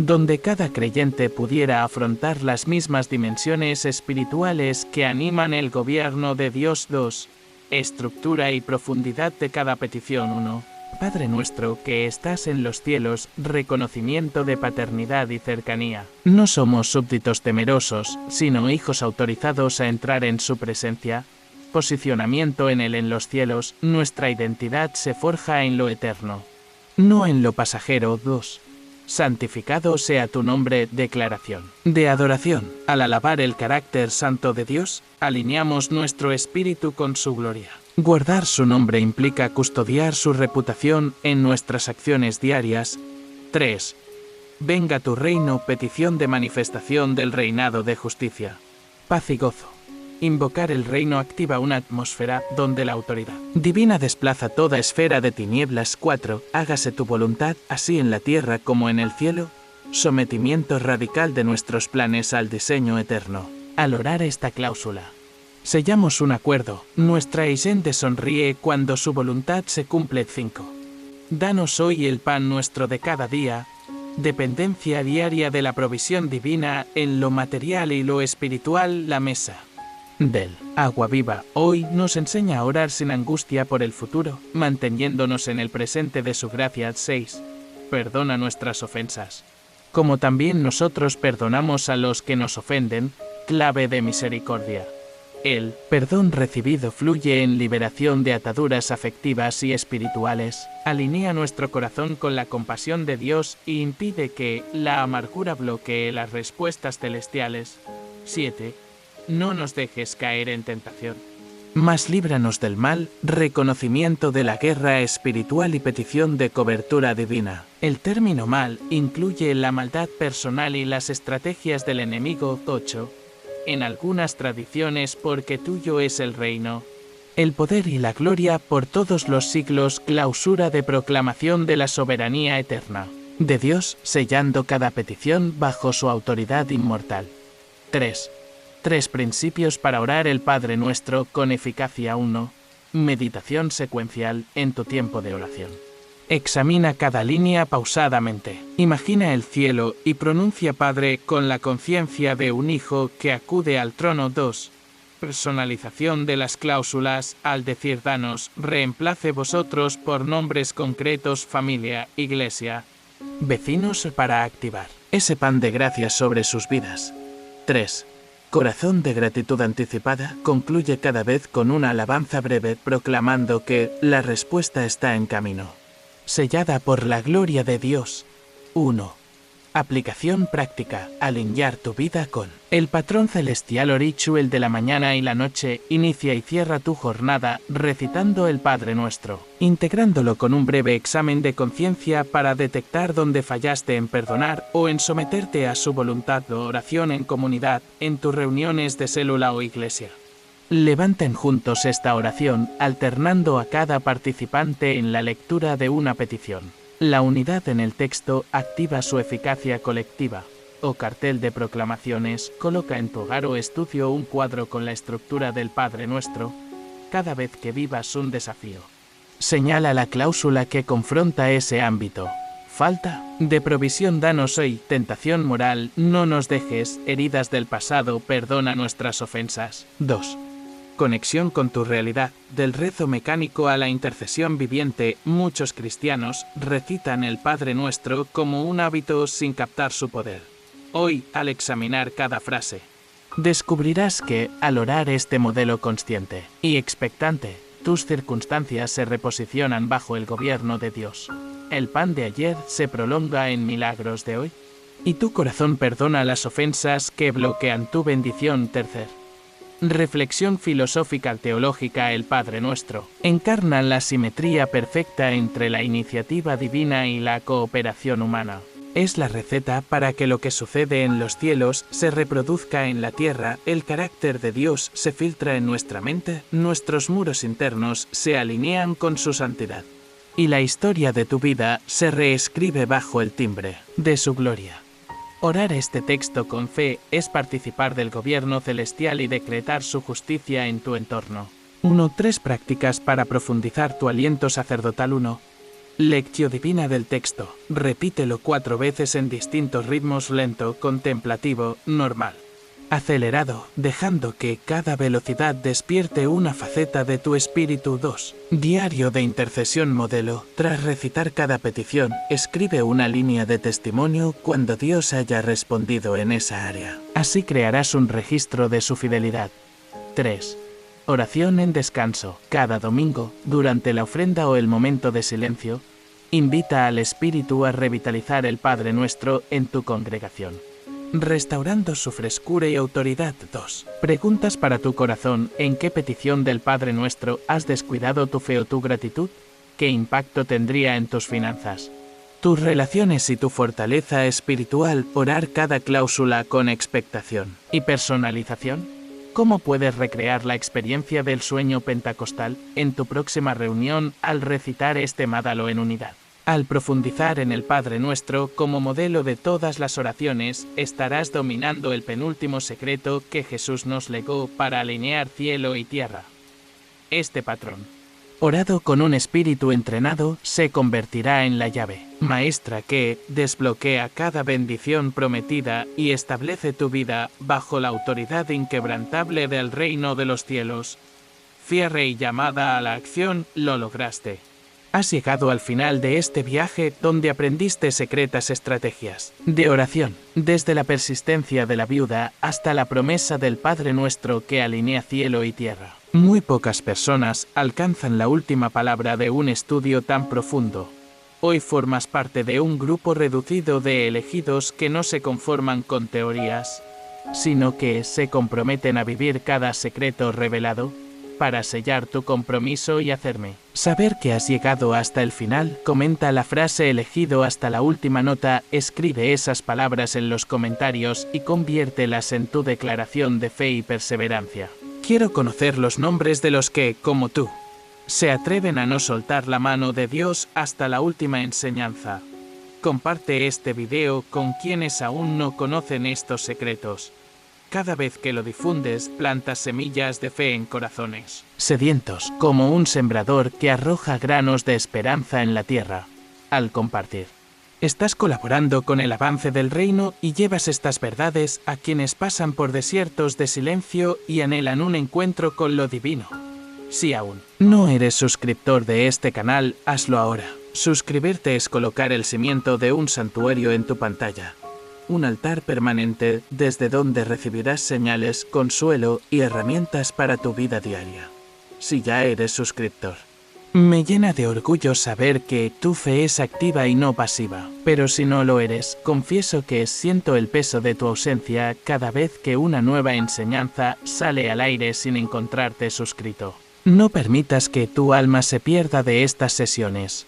donde cada creyente pudiera afrontar las mismas dimensiones espirituales que animan el gobierno de Dios. 2. Estructura y profundidad de cada petición. 1. Padre nuestro que estás en los cielos, reconocimiento de paternidad y cercanía. No somos súbditos temerosos, sino hijos autorizados a entrar en su presencia. Posicionamiento en él en los cielos, nuestra identidad se forja en lo eterno, no en lo pasajero. 2. Santificado sea tu nombre. Declaración de adoración. Al alabar el carácter santo de Dios, alineamos nuestro espíritu con su gloria. Guardar su nombre implica custodiar su reputación en nuestras acciones diarias. 3. Venga tu reino. Petición de manifestación del reinado de justicia, paz y gozo. Invocar el reino activa una atmósfera donde la autoridad divina desplaza toda esfera de tinieblas. 4. Hágase tu voluntad, así en la tierra como en el cielo. Sometimiento radical de nuestros planes al diseño eterno. Al orar esta cláusula, sellamos un acuerdo. Nuestra gente sonríe cuando su voluntad se cumple. 5. Danos hoy el pan nuestro de cada día. Dependencia diaria de la provisión divina en lo material y lo espiritual. La mesa del agua viva hoy nos enseña a orar sin angustia por el futuro, manteniéndonos en el presente de su gracia. 6. Perdona nuestras ofensas, como también nosotros perdonamos a los que nos ofenden. Clave de misericordia. El perdón recibido fluye en liberación de ataduras afectivas y espirituales, alinea nuestro corazón con la compasión de Dios y impide que la amargura bloquee las respuestas celestiales. 7. No nos dejes caer en tentación, mas líbranos del mal. Reconocimiento de la guerra espiritual y petición de cobertura divina. El término mal incluye la maldad personal y las estrategias del enemigo. 8. En algunas tradiciones, porque tuyo es el reino, el poder y la gloria por todos los siglos. Clausura de proclamación de la soberanía eterna de Dios, sellando cada petición bajo su autoridad inmortal. 3. 3 principios para orar el Padre Nuestro con eficacia. 1. Meditación secuencial en tu tiempo de oración. Examina cada línea pausadamente. Imagina el cielo y pronuncia Padre con la conciencia de un hijo que acude al trono. 2. Personalización de las cláusulas. Al decir danos, reemplace vosotros por nombres concretos: familia, iglesia, vecinos, para activar ese pan de gracia sobre sus vidas. 3. Corazón de gratitud anticipada. Concluye cada vez con una alabanza breve proclamando que la respuesta está en camino, sellada por la gloria de Dios. 1. Aplicación práctica. Alinear tu vida con el patrón celestial o ritual de la mañana y la noche. Inicia y cierra tu jornada recitando el Padre Nuestro, integrándolo con un breve examen de conciencia para detectar dónde fallaste en perdonar o en someterte a su voluntad. O oración en comunidad, en tus reuniones de célula o iglesia. Levanten juntos esta oración, alternando a cada participante en la lectura de una petición. La unidad en el texto activa su eficacia colectiva. O cartel de proclamaciones. Coloca en tu hogar o estudio un cuadro con la estructura del Padre Nuestro. Cada vez que vivas un desafío, señala la cláusula que confronta ese ámbito. Falta de provisión. Danos hoy. Tentación moral. No nos dejes. Heridas del pasado. Perdona nuestras ofensas. 2. Conexión con tu realidad. Del rezo mecánico a la intercesión viviente, muchos cristianos recitan el Padre Nuestro como un hábito sin captar su poder. Hoy, al examinar cada frase, descubrirás que, al orar este modelo consciente y expectante, tus circunstancias se reposicionan bajo el gobierno de Dios. El pan de ayer se prolonga en milagros de hoy, y tu corazón perdona las ofensas que bloquean tu bendición. 3. Reflexión filosófica teológica. El Padre Nuestro encarna la simetría perfecta entre la iniciativa divina y la cooperación humana. Es la receta para que lo que sucede en los cielos se reproduzca en la tierra. El carácter de Dios se filtra en nuestra mente, nuestros muros internos se alinean con su santidad, y la historia de tu vida se reescribe bajo el timbre de su gloria. Orar este texto con fe es participar del gobierno celestial y decretar su justicia en tu entorno. 1. 3 prácticas para profundizar tu aliento sacerdotal. 1. Lectio divina del texto. Repítelo 4 veces en distintos ritmos: lento, contemplativo, normal, acelerado, dejando que cada velocidad despierte una faceta de tu espíritu. 2. Diario de intercesión modelo. Tras recitar cada petición, escribe una línea de testimonio cuando Dios haya respondido en esa área. Así crearás un registro de su fidelidad. 3. Oración en descanso. Cada domingo, durante la ofrenda o el momento de silencio, invita al Espíritu a revitalizar el Padre Nuestro en tu congregación, restaurando su frescura y autoridad. 2. Preguntas para tu corazón. ¿En qué petición del Padre Nuestro has descuidado tu fe o tu gratitud? ¿Qué impacto tendría en tus finanzas, tus relaciones y tu fortaleza espiritual? Orar cada cláusula con expectación y personalización. ¿Cómo puedes recrear la experiencia del sueño pentecostal en tu próxima reunión al recitar este mádalo en unidad? Al profundizar en el Padre Nuestro como modelo de todas las oraciones, estarás dominando el penúltimo secreto que Jesús nos legó para alinear cielo y tierra. Este patrón, orado con un espíritu entrenado, se convertirá en la llave maestra que desbloquea cada bendición prometida y establece tu vida bajo la autoridad inquebrantable del reino de los cielos. Cierre y llamada a la acción. Lo lograste. Has llegado al final de este viaje donde aprendiste secretas estrategias de oración, desde la persistencia de la viuda hasta la promesa del Padre Nuestro que alinea cielo y tierra. Muy pocas personas alcanzan la última palabra de un estudio tan profundo. Hoy formas parte de un grupo reducido de elegidos que no se conforman con teorías, sino que se comprometen a vivir cada secreto revelado, para sellar tu compromiso y hacerme saber que has llegado hasta el final. Comenta la frase elegido hasta la última nota, escribe esas palabras en los comentarios y conviértelas en tu declaración de fe y perseverancia. Quiero conocer los nombres de los que, como tú, se atreven a no soltar la mano de Dios hasta la última enseñanza. Comparte este video con quienes aún no conocen estos secretos. Cada vez que lo difundes, plantas semillas de fe en corazones sedientos, como un sembrador que arroja granos de esperanza en la tierra. Al compartir, estás colaborando con el avance del reino y llevas estas verdades a quienes pasan por desiertos de silencio y anhelan un encuentro con lo divino. Si aún no eres suscriptor de este canal, hazlo ahora. Suscribirte es colocar el cimiento de un santuario en tu pantalla. Un altar permanente desde donde recibirás señales, consuelo y herramientas para tu vida diaria. Si ya eres suscriptor, me llena de orgullo saber que tu fe es activa y no pasiva. Pero si no lo eres, confieso que siento el peso de tu ausencia cada vez que una nueva enseñanza sale al aire sin encontrarte suscrito. No permitas que tu alma se pierda de estas sesiones.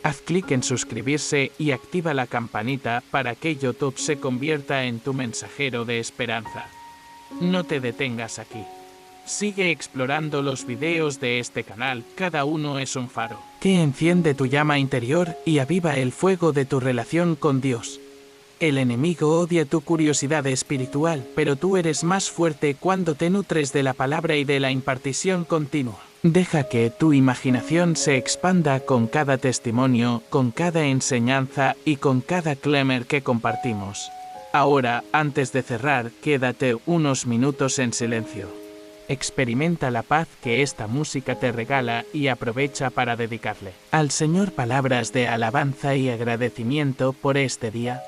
Haz clic en suscribirse y activa la campanita para que YouTube se convierta en tu mensajero de esperanza. No te detengas aquí. Sigue explorando los videos de este canal, cada uno es un faro que enciende tu llama interior y aviva el fuego de tu relación con Dios. El enemigo odia tu curiosidad espiritual, pero tú eres más fuerte cuando te nutres de la palabra y de la impartición continua. Deja que tu imaginación se expanda con cada testimonio, con cada enseñanza y con cada clamor que compartimos. Ahora, antes de cerrar, quédate unos minutos en silencio. Experimenta la paz que esta música te regala y aprovecha para dedicarle al Señor palabras de alabanza y agradecimiento por este día.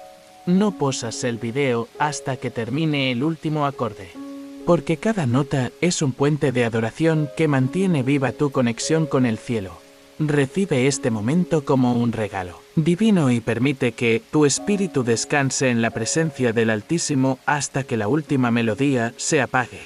No posas el video hasta que termine el último acorde, porque cada nota es un puente de adoración que mantiene viva tu conexión con el cielo. Recibe este momento como un regalo divino y permite que tu espíritu descanse en la presencia del Altísimo hasta que la última melodía se apague.